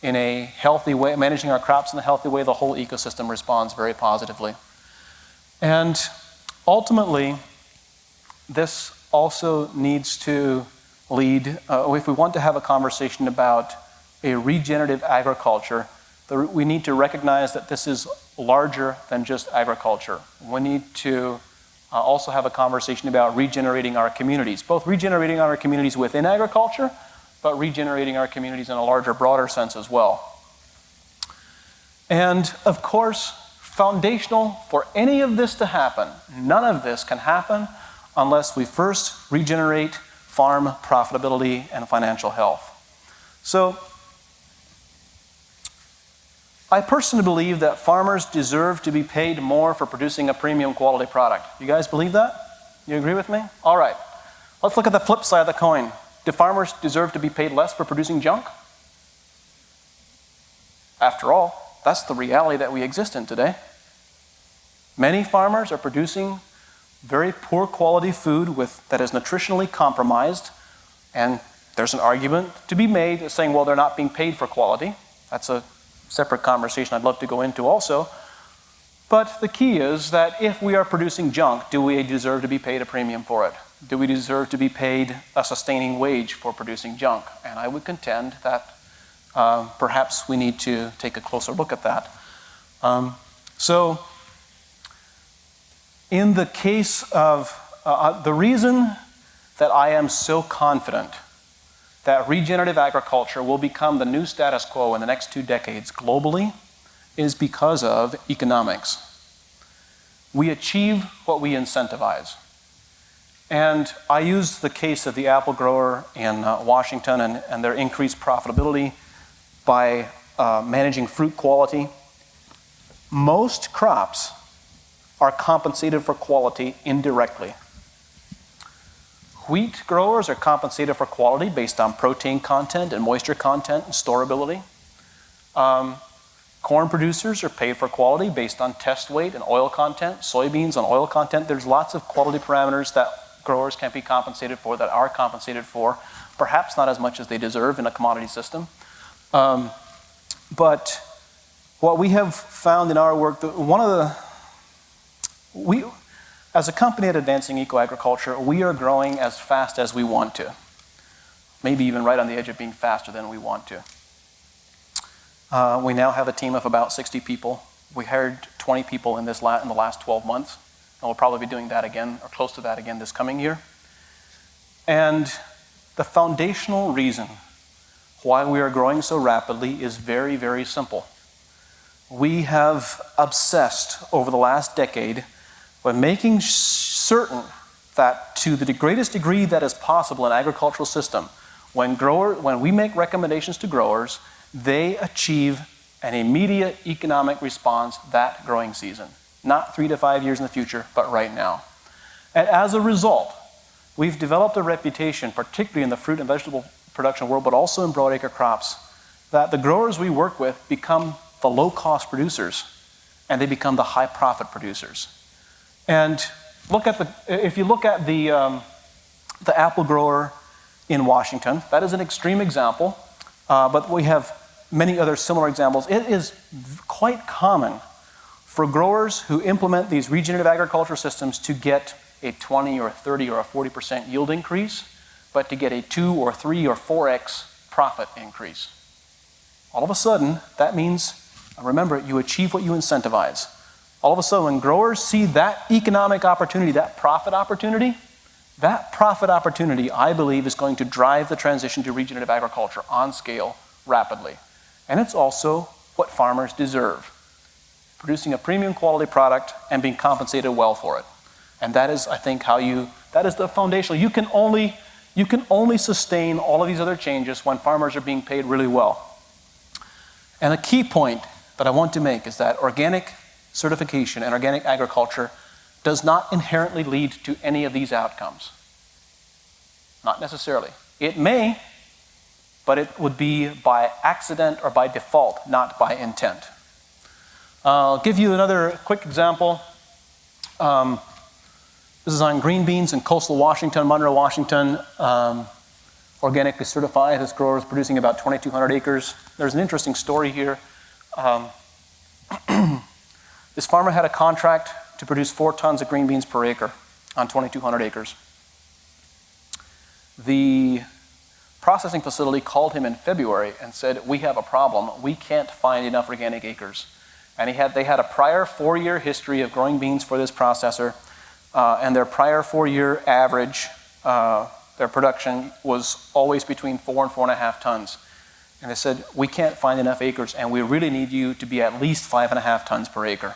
in a healthy way, managing our crops in a healthy way, the whole ecosystem responds very positively. And ultimately, this also needs to lead, if we want to have a conversation about a regenerative agriculture, we need to recognize that this is larger than just agriculture. We need to also have a conversation about regenerating our communities, both regenerating our communities within agriculture, but regenerating our communities in a larger, broader sense as well. And of course, foundational for any of this to happen, none of this can happen unless we first regenerate farm profitability and financial health. So, I personally believe that farmers deserve to be paid more for producing a premium quality product. You guys believe that? You agree with me? All right. Let's look at the flip side of the coin. Do farmers deserve to be paid less for producing junk? After all, that's the reality that we exist in today. Many farmers are producing very poor quality food that is nutritionally compromised, and there's an argument to be made saying, well, they're not being paid for quality. That's a separate conversation I'd love to go into also. But the key is that if we are producing junk, do we deserve to be paid a premium for it? Do we deserve to be paid a sustaining wage for producing junk? And I would contend that perhaps we need to take a closer look at that. So in the case of the reason that I am so confident that regenerative agriculture will become the new status quo in the next 2 decades globally is because of economics. We achieve what we incentivize. And I used the case of the apple grower in Washington and their increased profitability by managing fruit quality. Most crops are compensated for quality indirectly. Wheat growers are compensated for quality based on protein content and moisture content and storability. Corn producers are paid for quality based on test weight and oil content, soybeans on oil content. There's lots of quality parameters that growers can be compensated for, that are compensated for, perhaps not as much as they deserve in a commodity system. But what we have found in our work, as a company at Advancing Eco-Agriculture, we are growing as fast as we want to. Maybe even right on the edge of being faster than we want to. We now have a team of about 60 people. We hired 20 people in the last 12 months. And we'll probably be doing that again, or close to that again this coming year. And the foundational reason why we are growing so rapidly is very, very simple. We have obsessed over the last decade with making certain that to the greatest degree that is possible in an agricultural system, when we make recommendations to growers, they achieve an immediate economic response that growing season. Not 3 to 5 years in the future, but right now. And as a result, we've developed a reputation, particularly in the fruit and vegetable production world, but also in broadacre crops, that the growers we work with become the low-cost producers, and they become the high-profit producers. And if you look at the apple grower in Washington, that is an extreme example, but we have many other similar examples. It is quite common For growers who implement these regenerative agriculture systems to get a 20 or 30 or a 40% yield increase, but to get a 2 or 3 or 4x profit increase. All of a sudden, that means, remember, you achieve what you incentivize. All of a sudden, when growers see that economic opportunity, that profit opportunity, I believe, is going to drive the transition to regenerative agriculture on scale rapidly. And it's also what farmers deserve. Producing a premium quality product and being compensated well for it. And that is, I think, that is the foundational. You can only sustain all of these other changes when farmers are being paid really well. And a key point that I want to make is that organic certification and organic agriculture does not inherently lead to any of these outcomes. Not necessarily. It may, but it would be by accident or by default, not by intent. I'll give you another quick example. This is on green beans in coastal Washington, Monroe, Washington. Organically certified. This grower is producing about 2,200 acres. There's an interesting story here. This farmer had a contract to produce 4 tons of green beans per acre on 2,200 acres. The processing facility called him in February and said, "We have a problem. We can't find enough organic acres." And they had a prior 4-year history of growing beans for this processor, and their prior 4-year average, their production was always between 4 and 4.5 tons. And they said, "We can't find enough acres, and we really need you to be at least 5.5 tons per acre."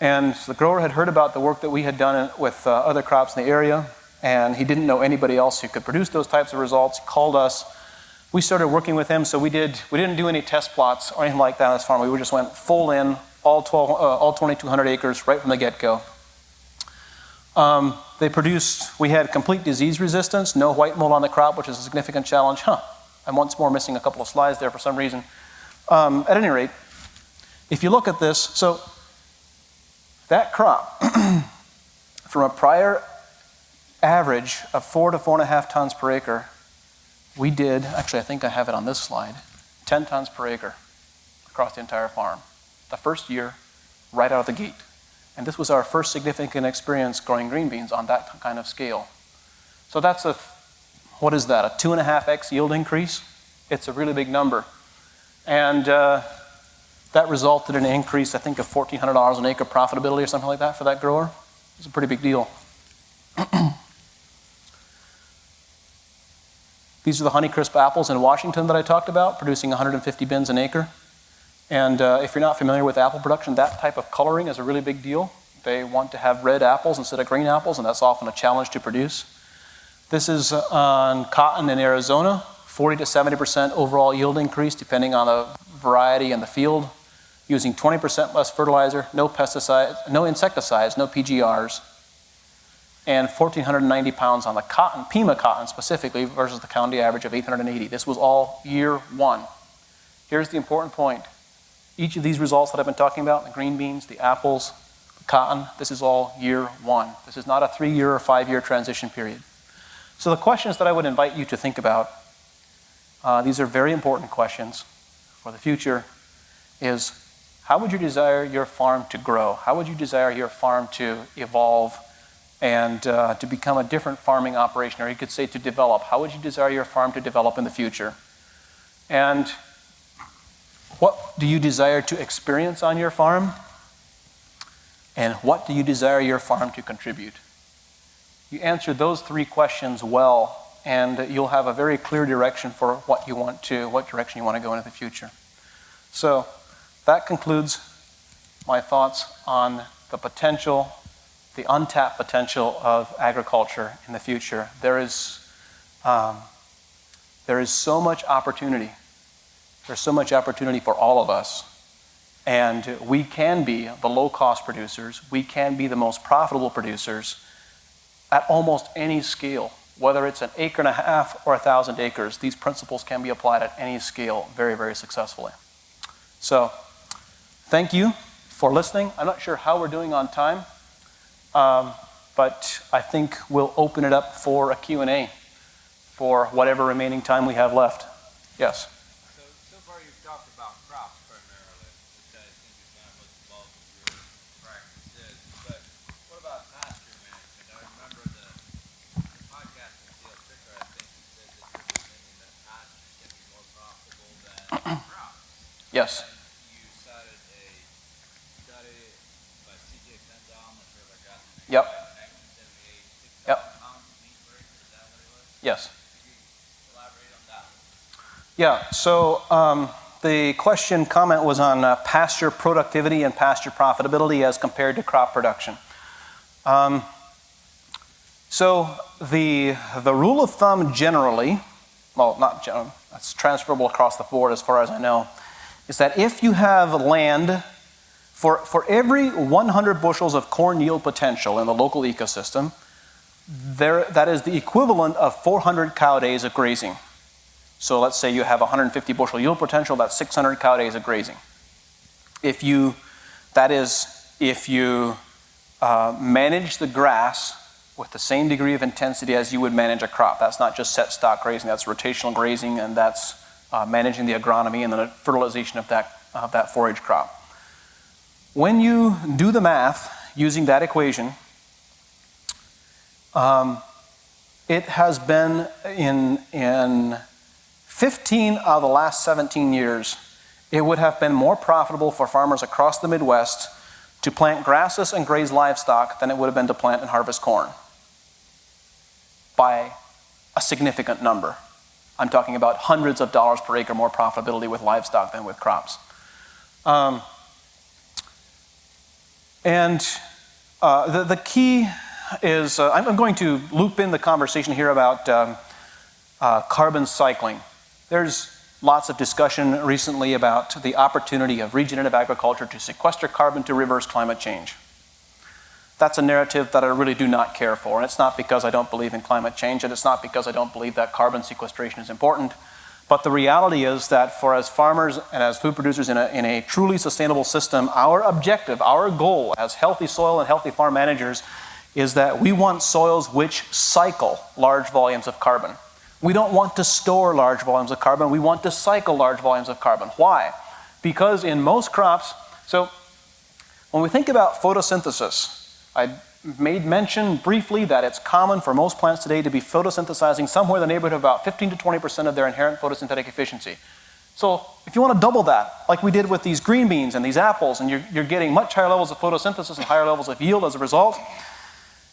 And the grower had heard about the work that we had done with other crops in the area, and he didn't know anybody else who could produce those types of results. He called us. We started working with him, so we didn't do any test plots or anything like that on this farm. We just went full in, all 2,200 acres right from the get-go. We had complete disease resistance, no white mold on the crop, which is a significant challenge. I'm once more missing a couple of slides there for some reason. At any rate, if you look at this, so that crop, from a prior average of 4 to 4.5 tons per acre, we did, actually I think I have it on this slide, 10 tons per acre across the entire farm. The first year, right out of the gate. And this was our first significant experience growing green beans on that kind of scale. So that's what is that, a 2.5x yield increase? It's a really big number. And that resulted in an increase, I think, of $1,400 an acre profitability or something like that for that grower. It's a pretty big deal. These are the Honeycrisp apples in Washington that I talked about, producing 150 bins an acre. And if you're not familiar with apple production, that type of coloring is a really big deal. They want to have red apples instead of green apples, and that's often a challenge to produce. This is on cotton in Arizona, 40 to 70% overall yield increase, depending on the variety and the field, using 20% less fertilizer, no pesticides, no insecticides, no PGRs, and 1,490 pounds on the cotton, Pima cotton specifically, versus the county average of 880. This was all year 1. Here's the important point. Each of these results that I've been talking about, the green beans, the apples, the cotton, this is all year 1. This is not a 3-year or 5-year transition period. So the questions that I would invite you to think about, these are very important questions for the future, is how would you desire your farm to grow? How would you desire your farm to evolve and to become a different farming operation? Or you could say to develop. How would you desire your farm to develop in the future? And what do you desire to experience on your farm? And what do you desire your farm to contribute? You answer those 3 questions well, and you'll have a very clear direction for what direction you want to go into the future. So that concludes my thoughts on the potential, the untapped potential of agriculture in the future. There is so much opportunity. There's so much opportunity for all of us. And we can be the low-cost producers. We can be the most profitable producers at almost any scale. Whether it's 1.5 acres or 1,000 acres, these principles can be applied at any scale very, very successfully. So, thank you for listening. I'm not sure how we're doing on time, but I think we'll open it up for a Q&A for whatever remaining time we have left. Yes? So far you've talked about crops primarily, which I think is kind of bulk of your practice is. But what about pasture management? I remember the podcast with Theo Tricker, I think he said that you're thinking that pasture can be more profitable than crops. Yes. And you cited a study by C.J. Fendel, I'm not sure if I got the name Yep. right, 1978, 6,000 Yep. pounds of meat per acre, is that what it was? Yes. Could you elaborate on that? Yeah, so the comment was on pasture productivity and pasture profitability as compared to crop production. So the rule of thumb generally, well, not generally, it's transferable across the board as far as I know, is that if you have land, for every 100 bushels of corn yield potential in the local ecosystem, that is the equivalent of 400 cow days of grazing. So let's say you have 150 bushel yield potential, that's 600 cow days of grazing. If you manage the grass with the same degree of intensity as you would manage a crop. That's not just set stock grazing, that's rotational grazing, and that's managing the agronomy and the fertilization of that forage crop. When you do the math using that equation, it has been in 15 out of the last 17 years, it would have been more profitable for farmers across the Midwest to plant grasses and graze livestock than it would have been to plant and harvest corn, by a significant number. I'm talking about hundreds of dollars per acre more profitability with livestock than with crops. The key is, I'm going to loop in the conversation here about carbon cycling. There's lots of discussion recently about the opportunity of regenerative agriculture to sequester carbon to reverse climate change. That's a narrative that I really do not care for, and it's not because I don't believe in climate change, and it's not because I don't believe that carbon sequestration is important, but the reality is that for as farmers and as food producers in a truly sustainable system, our objective, our goal as healthy soil and healthy farm managers is that we want soils which cycle large volumes of carbon. We don't want to store large volumes of carbon, we want to cycle large volumes of carbon. Why? Because in most crops, so when we think about photosynthesis, I made mention briefly that it's common for most plants today to be photosynthesizing somewhere in the neighborhood of about 15 to 20% of their inherent photosynthetic efficiency. So if you want to double that, like we did with these green beans and these apples, and you're getting much higher levels of photosynthesis and higher levels of yield as a result,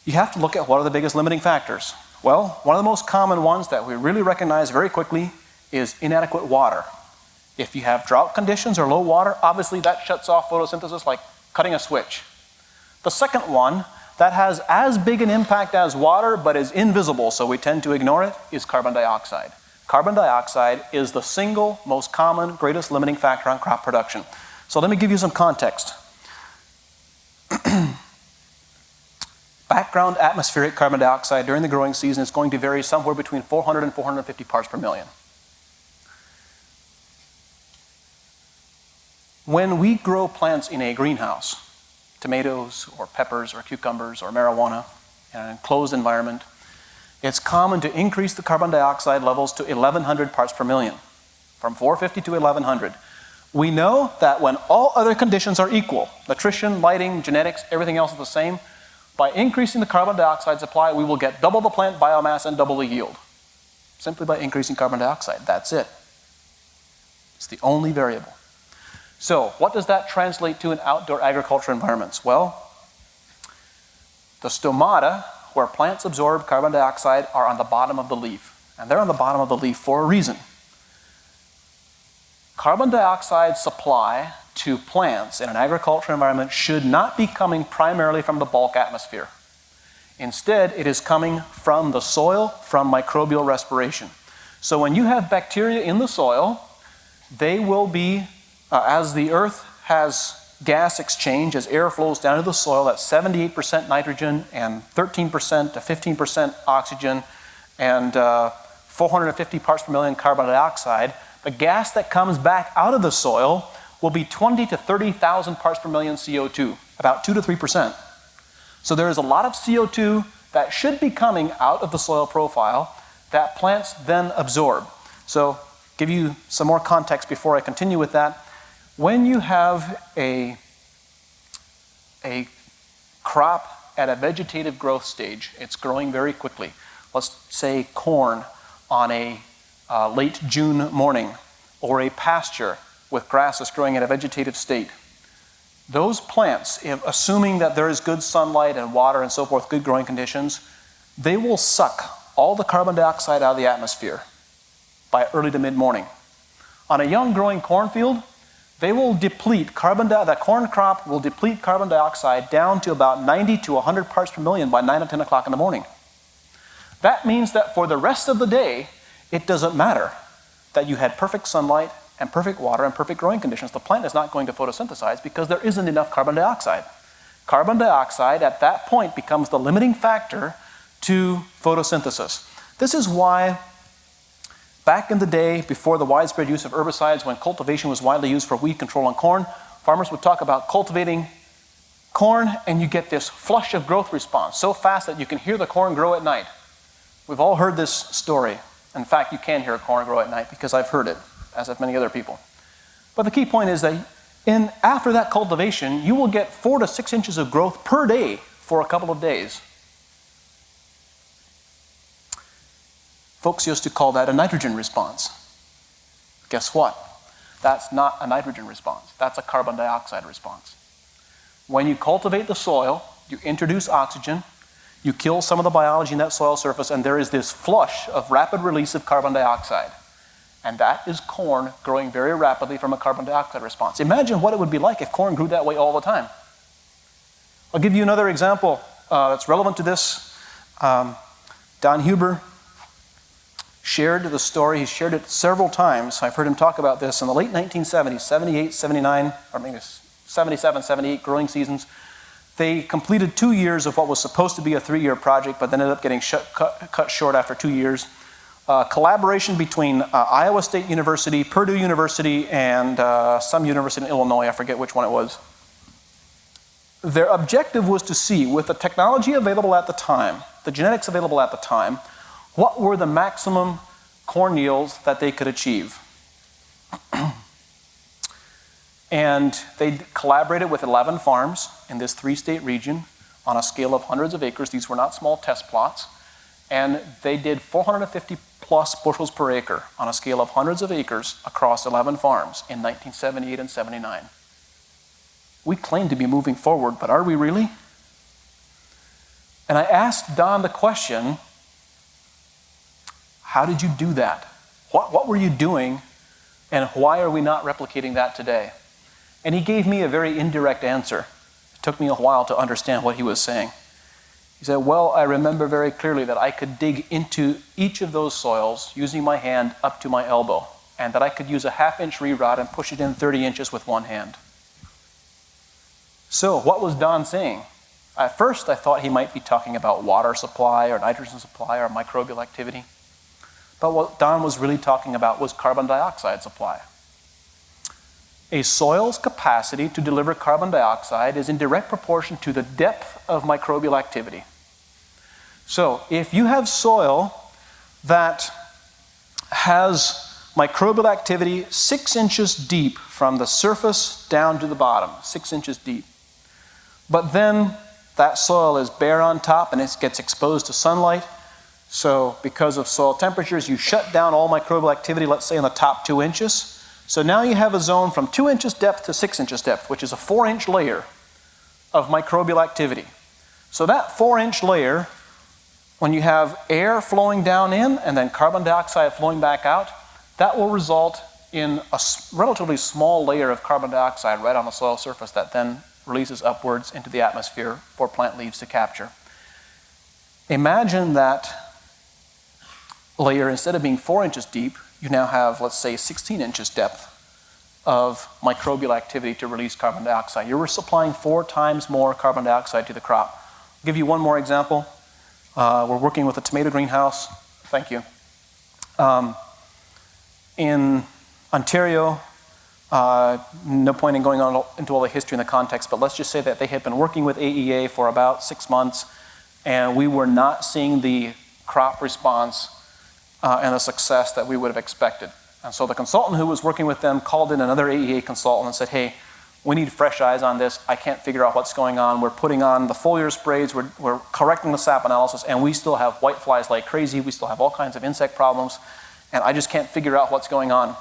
you have to look at what are the biggest limiting factors. Well, one of the most common ones that we really recognize very quickly is inadequate water. If you have drought conditions or low water, obviously that shuts off photosynthesis like cutting a switch. The second one that has as big an impact as water but is invisible, so we tend to ignore it, is carbon dioxide. Carbon dioxide is the single most common, greatest limiting factor on crop production. So let me give you some context. Background atmospheric carbon dioxide during the growing season is going to vary somewhere between 400 and 450 parts per million. When we grow plants in a greenhouse, tomatoes or peppers or cucumbers or marijuana in an enclosed environment, it's common to increase the carbon dioxide levels to 1,100 parts per million, from 450 to 1,100. We know that when all other conditions are equal, nutrition, lighting, genetics, everything else is the same, by increasing the carbon dioxide supply, we will get double the plant biomass and double the yield. Simply by increasing carbon dioxide, that's it. It's the only variable. So, what does that translate to in outdoor agriculture environments? Well, the stomata, where plants absorb carbon dioxide, are on the bottom of the leaf. And they're on the bottom of the leaf for a reason. Carbon dioxide supply to plants in an agricultural environment should not be coming primarily from the bulk atmosphere. Instead, it is coming from the soil, from microbial respiration. So when you have bacteria in the soil, they will be, as the earth has gas exchange, as air flows down to the soil, at 78% nitrogen and 13% to 15% oxygen and 450 parts per million carbon dioxide, the gas that comes back out of the soil will be 20 to 30,000 parts per million CO2, about 2 to 3%. So there is a lot of CO2 that should be coming out of the soil profile that plants then absorb. So give you some more context before I continue with that. When you have a a crop at a vegetative growth stage, it's growing very quickly. Let's say corn on a late June morning, or a pasture with grass that's growing at a vegetative state. Those plants, assuming that there is good sunlight and water and so forth, good growing conditions, they will suck all the carbon dioxide out of the atmosphere by early to mid-morning. On a young growing cornfield, they will deplete that corn crop will deplete carbon dioxide down to about 90 to 100 parts per million by 9 or 10 o'clock in the morning. That means that for the rest of the day, it doesn't matter that you had perfect sunlight and perfect water and perfect growing conditions. The plant is not going to photosynthesize because there isn't enough carbon dioxide. Carbon dioxide at that point becomes the limiting factor to photosynthesis. This is why back in the day, before the widespread use of herbicides, when cultivation was widely used for weed control on corn, farmers would talk about cultivating corn and you get this flush of growth response so fast that you can hear the corn grow at night. We've all heard this story. In fact, you can hear corn grow at night because I've heard it, as have many other people. But the key point is that after that cultivation, you will get 4 to 6 inches of growth per day for a couple of days. Folks used to call that a nitrogen response. Guess what? That's not a nitrogen response. That's a carbon dioxide response. When you cultivate the soil, you introduce oxygen, you kill some of the biology in that soil surface, and there is this flush of rapid release of carbon dioxide. And that is corn growing very rapidly from a carbon dioxide response. Imagine what it would be like if corn grew that way all the time. I'll give you another example that's relevant to this. Don Huber shared the story. He shared it several times. I've heard him talk about this in the late 1970s, 78, 79, or maybe 77, 78 growing seasons. They completed 2 years of what was supposed to be a 3-year project, but then ended up getting cut short after 2 years. Collaboration between Iowa State University, Purdue University, and some university in Illinois, I forget which one it was. Their objective was to see, with the technology available at the time, the genetics available at the time, what were the maximum corn yields that they could achieve. And they collaborated with 11 farms in this 3-state region on a scale of hundreds of acres. These were not small test plots. And they did 450 plus bushels per acre on a scale of hundreds of acres across 11 farms in 1978 and 79. We claim to be moving forward, but are we really? And I asked Don the question, how did you do that? What were you doing, and why are we not replicating that today? And he gave me a very indirect answer. It took me a while to understand what he was saying. He said, well, I remember very clearly that I could dig into each of those soils using my hand up to my elbow, and that I could use a 1/2-inch re-rod and push it in 30 inches with one hand. So what was Don saying? At first, I thought he might be talking about water supply or nitrogen supply or microbial activity. But what Don was really talking about was carbon dioxide supply. A soil's capacity to deliver carbon dioxide is in direct proportion to the depth of microbial activity. So if you have soil that has microbial activity 6 inches deep from the surface down to the bottom, 6 inches deep, but then that soil is bare on top and it gets exposed to sunlight, so because of soil temperatures, you shut down all microbial activity, let's say in the top 2 inches. So now you have a zone from 2 inches depth to 6 inches depth, which is a 4-inch layer of microbial activity. So that 4-inch layer, when you have air flowing down in and then carbon dioxide flowing back out, that will result in a relatively small layer of carbon dioxide right on the soil surface that then releases upwards into the atmosphere for plant leaves to capture. Imagine that layer, instead of being 4 inches deep, you now have, let's say, 16 inches depth of microbial activity to release carbon dioxide. You're supplying 4 times more carbon dioxide to the crop. I'll give you one more example. We're working with a tomato greenhouse. Thank you. In Ontario, no point in going on into all the history and the context, but let's just say that they had been working with AEA for about 6 months, and we were not seeing the crop response and the success that we would have expected. And so the consultant who was working with them called in another AEA consultant and said, hey, we need fresh eyes on this. I can't figure out what's going on. We're putting on the foliar sprays. We're correcting the sap analysis, and we still have white flies like crazy. We still have all kinds of insect problems, and I just can't figure out what's going on.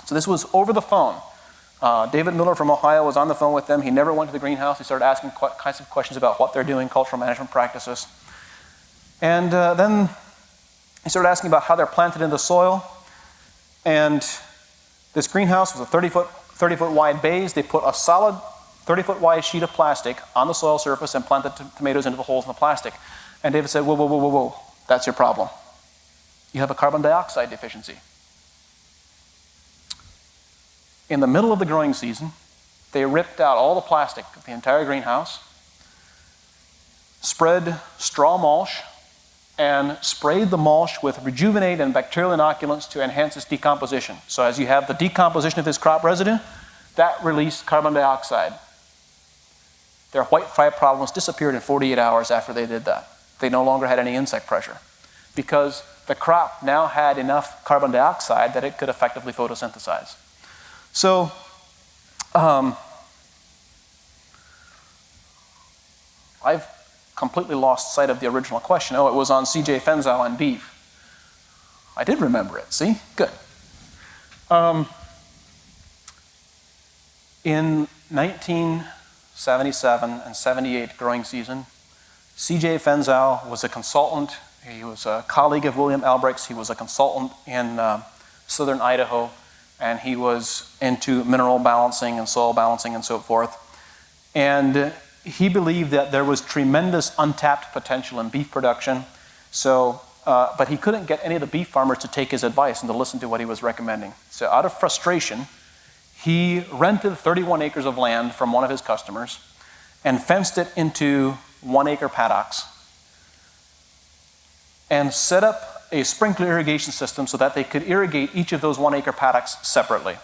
So this was over the phone. David Miller from Ohio was on the phone with them. He never went to the greenhouse. He started asking kinds of questions about what they're doing, cultural management practices. And then he started asking about how they're planted in the soil. And this greenhouse was a 30-foot wide bays. They put a solid 30-foot wide sheet of plastic on the soil surface and planted tomatoes into the holes in the plastic. And David said, whoa, whoa, whoa, whoa, whoa, that's your problem. You have a carbon dioxide deficiency. In the middle of the growing season, they ripped out all the plastic of the entire greenhouse, spread straw mulch, and sprayed the mulch with rejuvenate and bacterial inoculants to enhance its decomposition. So as you have the decomposition of this crop residue, that released carbon dioxide. Their white fly problems disappeared in 48 hours after they did that. They no longer had any insect pressure because the crop now had enough carbon dioxide that it could effectively photosynthesize. So, I've completely lost sight of the original question. Oh, it was on C.J. Fenzow and beef. I did remember it, see? Good. In 1977 and 78 growing season, C.J. Fenzow was a consultant. He was a colleague of William Albrecht's. He was a consultant in southern Idaho, and he was into mineral balancing and soil balancing and so forth. And he believed that there was tremendous untapped potential in beef production. So, but he couldn't get any of the beef farmers to take his advice and to listen to what he was recommending. So out of frustration, he rented 31 acres of land from one of his customers and fenced it into 1-acre paddocks and set up a sprinkler irrigation system so that they could irrigate each of those 1-acre paddocks separately.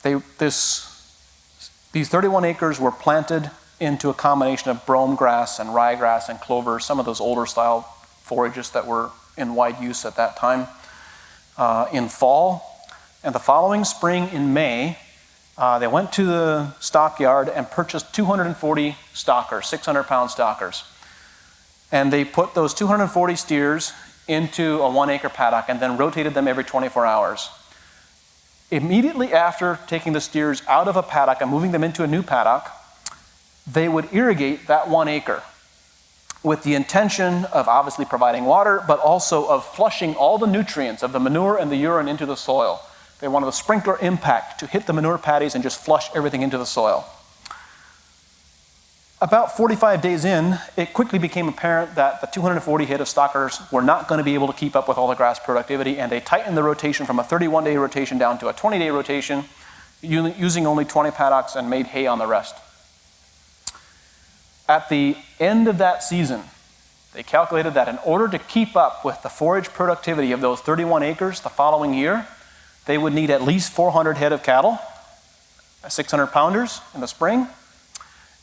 These 31 acres were planted into a combination of brome grass and ryegrass and clover, some of those older style forages that were in wide use at that time, in fall. And the following spring in May, they went to the stockyard and purchased 240 stockers, 600-pound stockers. And they put those 240 steers into a 1-acre paddock and then rotated them every 24 hours. Immediately after taking the steers out of a paddock and moving them into a new paddock, they would irrigate that 1 acre with the intention of obviously providing water, but also of flushing all the nutrients of the manure and the urine into the soil. They wanted the sprinkler impact to hit the manure patties and just flush everything into the soil. About 45 days in, it quickly became apparent that the 240 head of stockers were not going to be able to keep up with all the grass productivity, and they tightened the rotation from a 31-day rotation down to a 20-day rotation, using only 20 paddocks, and made hay on the rest. At the end of that season, they calculated that in order to keep up with the forage productivity of those 31 acres the following year, they would need at least 400 head of cattle, 600 pounders in the spring,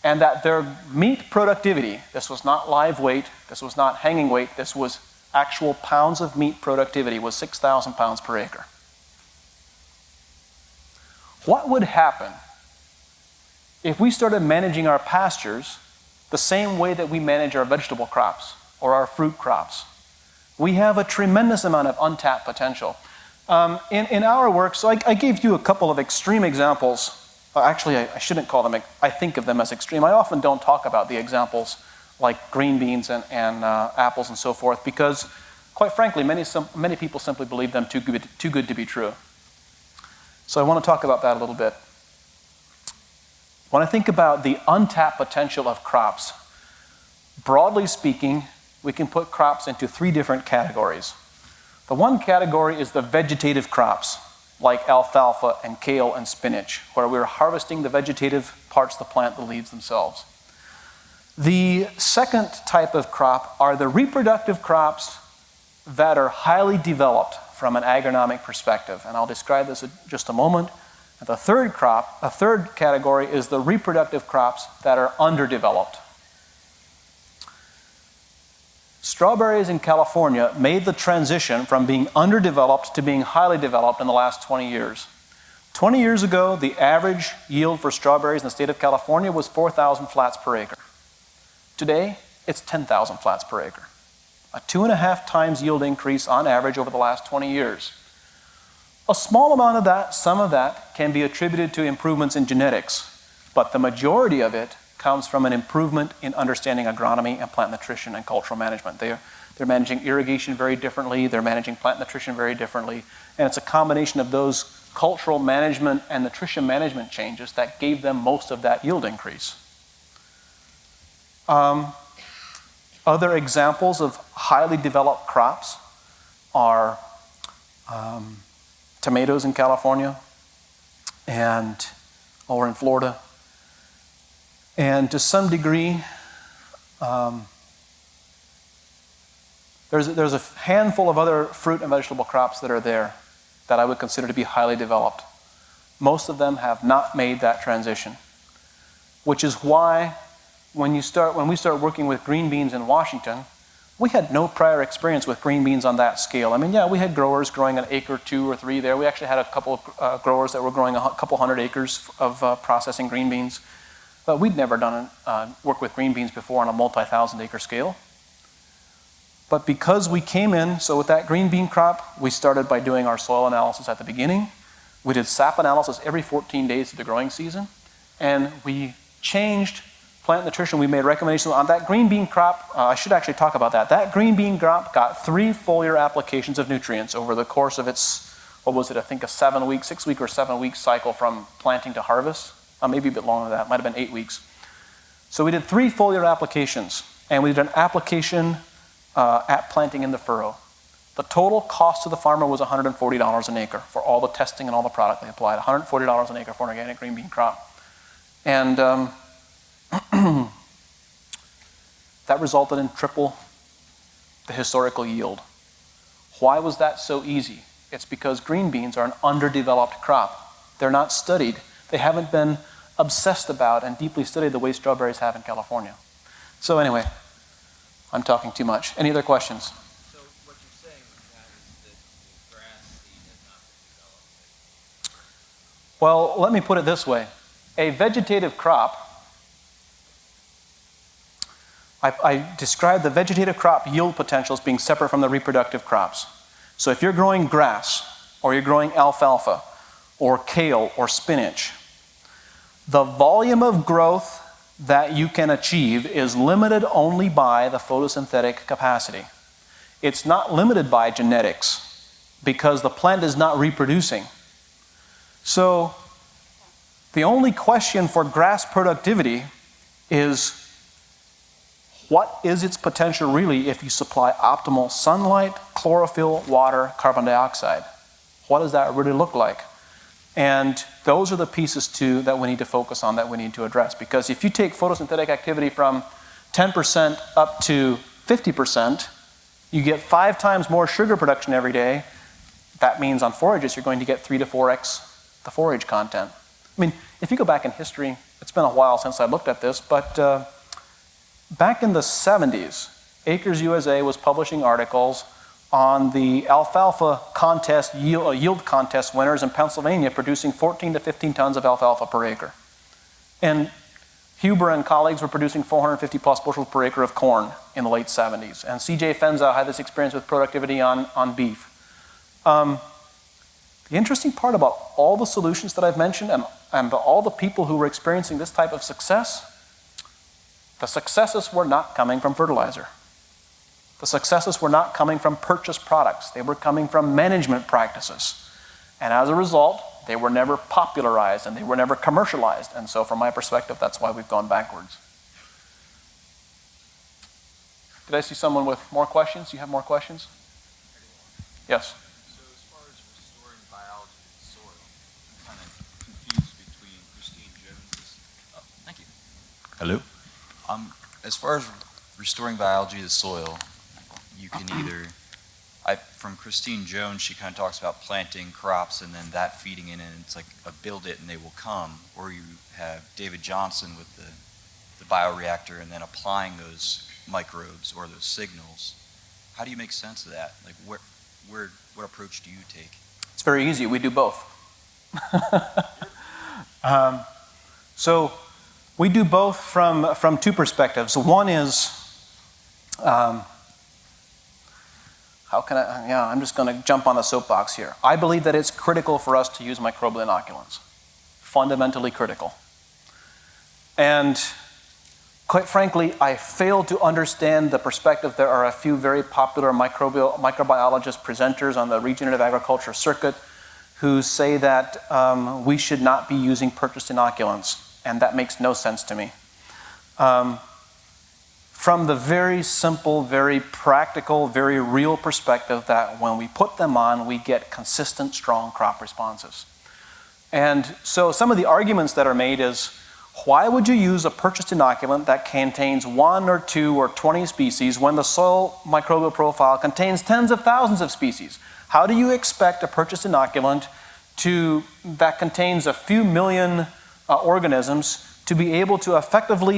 and that their meat productivity, this was not live weight, this was not hanging weight, this was actual pounds of meat productivity, was 6,000 pounds per acre. What would happen if we started managing our pastures the same way that we manage our vegetable crops or our fruit crops? We have a tremendous amount of untapped potential. In our work, so I gave you a couple of extreme examples. Actually, I shouldn't call them, I think of them as extreme. I often don't talk about the examples like green beans and apples and so forth because, quite frankly, many people simply believe them too good to be true. So I want to talk about that a little bit. When I think about the untapped potential of crops, broadly speaking, we can put crops into 3 different categories. The one category is the vegetative crops, like alfalfa and kale and spinach, where we're harvesting the vegetative parts of the plant, the leaves themselves. The second type of crop are the reproductive crops that are highly developed from an agronomic perspective, and I'll describe this in just a moment. The third category is the reproductive crops that are underdeveloped. Strawberries in California made the transition from being underdeveloped to being highly developed in the last 20 years. 20 years ago, the average yield for strawberries in the state of California was 4,000 flats per acre. Today, it's 10,000 flats per acre. A 2.5 times yield increase on average over the last 20 years. A small amount of that, some of that, can be attributed to improvements in genetics, but the majority of it comes from an improvement in understanding agronomy and plant nutrition and cultural management. They're managing irrigation very differently, they're managing plant nutrition very differently, and it's a combination of those cultural management and nutrition management changes that gave them most of that yield increase. Other examples of highly developed crops are tomatoes in California or in Florida. And to some degree, there's a handful of other fruit and vegetable crops that are there that I would consider to be highly developed. Most of them have not made that transition, which is why when we start working with green beans in Washington, we had no prior experience with green beans on that scale. I mean, yeah, we had growers growing an acre, 2 or 3 there. We actually had a couple of growers that were growing a couple hundred acres of processing green beans. But we'd never done work with green beans before on a multi-thousand acre scale. But because we came in, so with that green bean crop, we started by doing our soil analysis at the beginning. We did sap analysis every 14 days of the growing season. And we changed plant nutrition. We made recommendations on that green bean crop. I should actually talk about that. That green bean crop got 3 foliar applications of nutrients over the course of its, what was it, I think a 6-week or 7-week cycle from planting to harvest. Maybe a bit longer than that, might have been 8 weeks. So we did 3 foliar applications, and we did an application at planting in the furrow. The total cost to the farmer was $140 an acre for all the testing and all the product they applied. $140 an acre for an organic green bean crop. And that resulted in triple the historical yield. Why was that so easy? It's because green beans are an underdeveloped crop. They're not studied. They haven't been obsessed about and deeply studied the way strawberries have in California. So anyway, I'm talking too much. Any other questions? So what you're saying with that is that the grass seed has not been developed? Well, let me put it this way. A vegetative crop, I describe the vegetative crop yield potential as being separate from the reproductive crops. So if you're growing grass, or you're growing alfalfa, or kale, or spinach, the volume of growth that you can achieve is limited only by the photosynthetic capacity. It's not limited by genetics because the plant is not reproducing. So the only question for grass productivity is what is its potential really if you supply optimal sunlight, chlorophyll, water, carbon dioxide? What does that really look like? And those are the pieces too that we need to focus on, that we need to address. Because if you take photosynthetic activity from 10% up to 50%, you get 5 times more sugar production every day. That means on forages, you're going to get 3 to 4x the forage content. I mean, if you go back in history, it's been a while since I looked at this, but back in the 70s, Acres USA was publishing articles on the alfalfa contest, yield contest winners in Pennsylvania producing 14 to 15 tons of alfalfa per acre. And Huber and colleagues were producing 450 plus bushels per acre of corn in the late 70s. And C.J. Fenza had this experience with productivity on beef. The interesting part about all the solutions that I've mentioned and all the people who were experiencing this type of success, the successes were not coming from fertilizer. The successes were not coming from purchased products. They were coming from management practices. And as a result, they were never popularized and they were never commercialized. And so from my perspective, that's why we've gone backwards. Did I see someone with more questions? You have more questions? Yes. So as far as restoring biology to the soil, I'm kind of confused between Christine Jones's... Oh, thank you. Hello? As far as restoring biology to the soil, you can either, from Christine Jones, she kind of talks about planting crops and then that feeding in, and it's like a build it and they will come. Or you have David Johnson with the bioreactor and then applying those microbes or those signals. How do you make sense of that? Like what approach do you take? It's very easy. We do both. So we do both from two perspectives. One is, I'm just going to jump on the soapbox here. I believe that it's critical for us to use microbial inoculants. Fundamentally critical. And quite frankly, I fail to understand the perspective. There are a few very popular microbiologist presenters on the regenerative agriculture circuit who say that we should not be using purchased inoculants, and that makes no sense to me. From the very simple, very practical, very real perspective that when we put them on, we get consistent, strong crop responses. And so some of the arguments that are made is, why would you use a purchased inoculant that contains 1 or 2 or 20 species when the soil microbial profile contains tens of thousands of species? How do you expect a purchased inoculant that contains a few million organisms to be able to effectively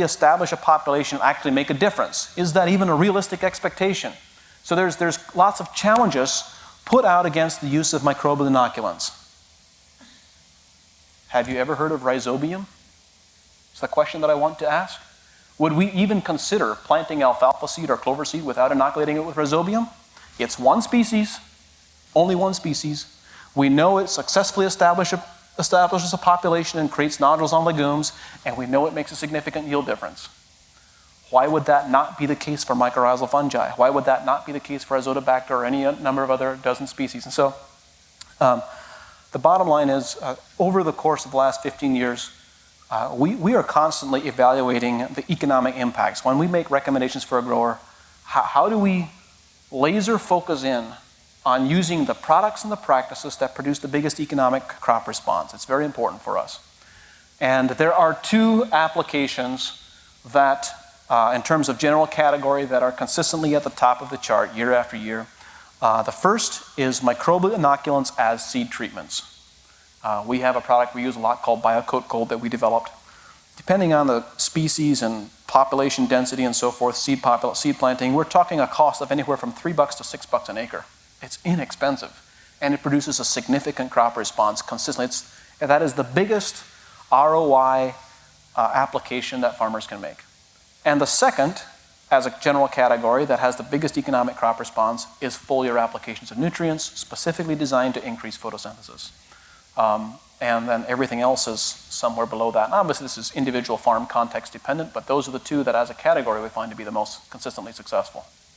establish a population, actually make a difference? Is that even a realistic expectation? So there's lots of challenges put out against the use of microbial inoculants. Have you ever heard of rhizobium? It's the question that I want to ask. Would we even consider planting alfalfa seed or clover seed without inoculating it with rhizobium? It's one species, only one species. We know it successfully establishes a population and creates nodules on legumes, and we know it makes a significant yield difference. Why would that not be the case for mycorrhizal fungi? Why would that not be the case for Azotobacter or any number of other dozen species? And so the bottom line is, over the course of the last 15 years, we are constantly evaluating the economic impacts. When we make recommendations for a grower, how do we laser focus in on using the products and the practices that produce the biggest economic crop response? It's very important for us. And there are 2 applications that, in terms of general category, that are consistently at the top of the chart year after year. The first is microbial inoculants as seed treatments. We have a product we use a lot called BioCoat Gold that we developed. Depending on the species and population density and so forth, seed planting, we're talking a cost of anywhere from $3 to $6 an acre. It's inexpensive, and it produces a significant crop response consistently. That is the biggest ROI application that farmers can make. And the second, as a general category that has the biggest economic crop response, is foliar applications of nutrients specifically designed to increase photosynthesis. And then everything else is somewhere below that. And obviously this is individual farm context dependent, but those are the 2 that as a category we find to be the most consistently successful.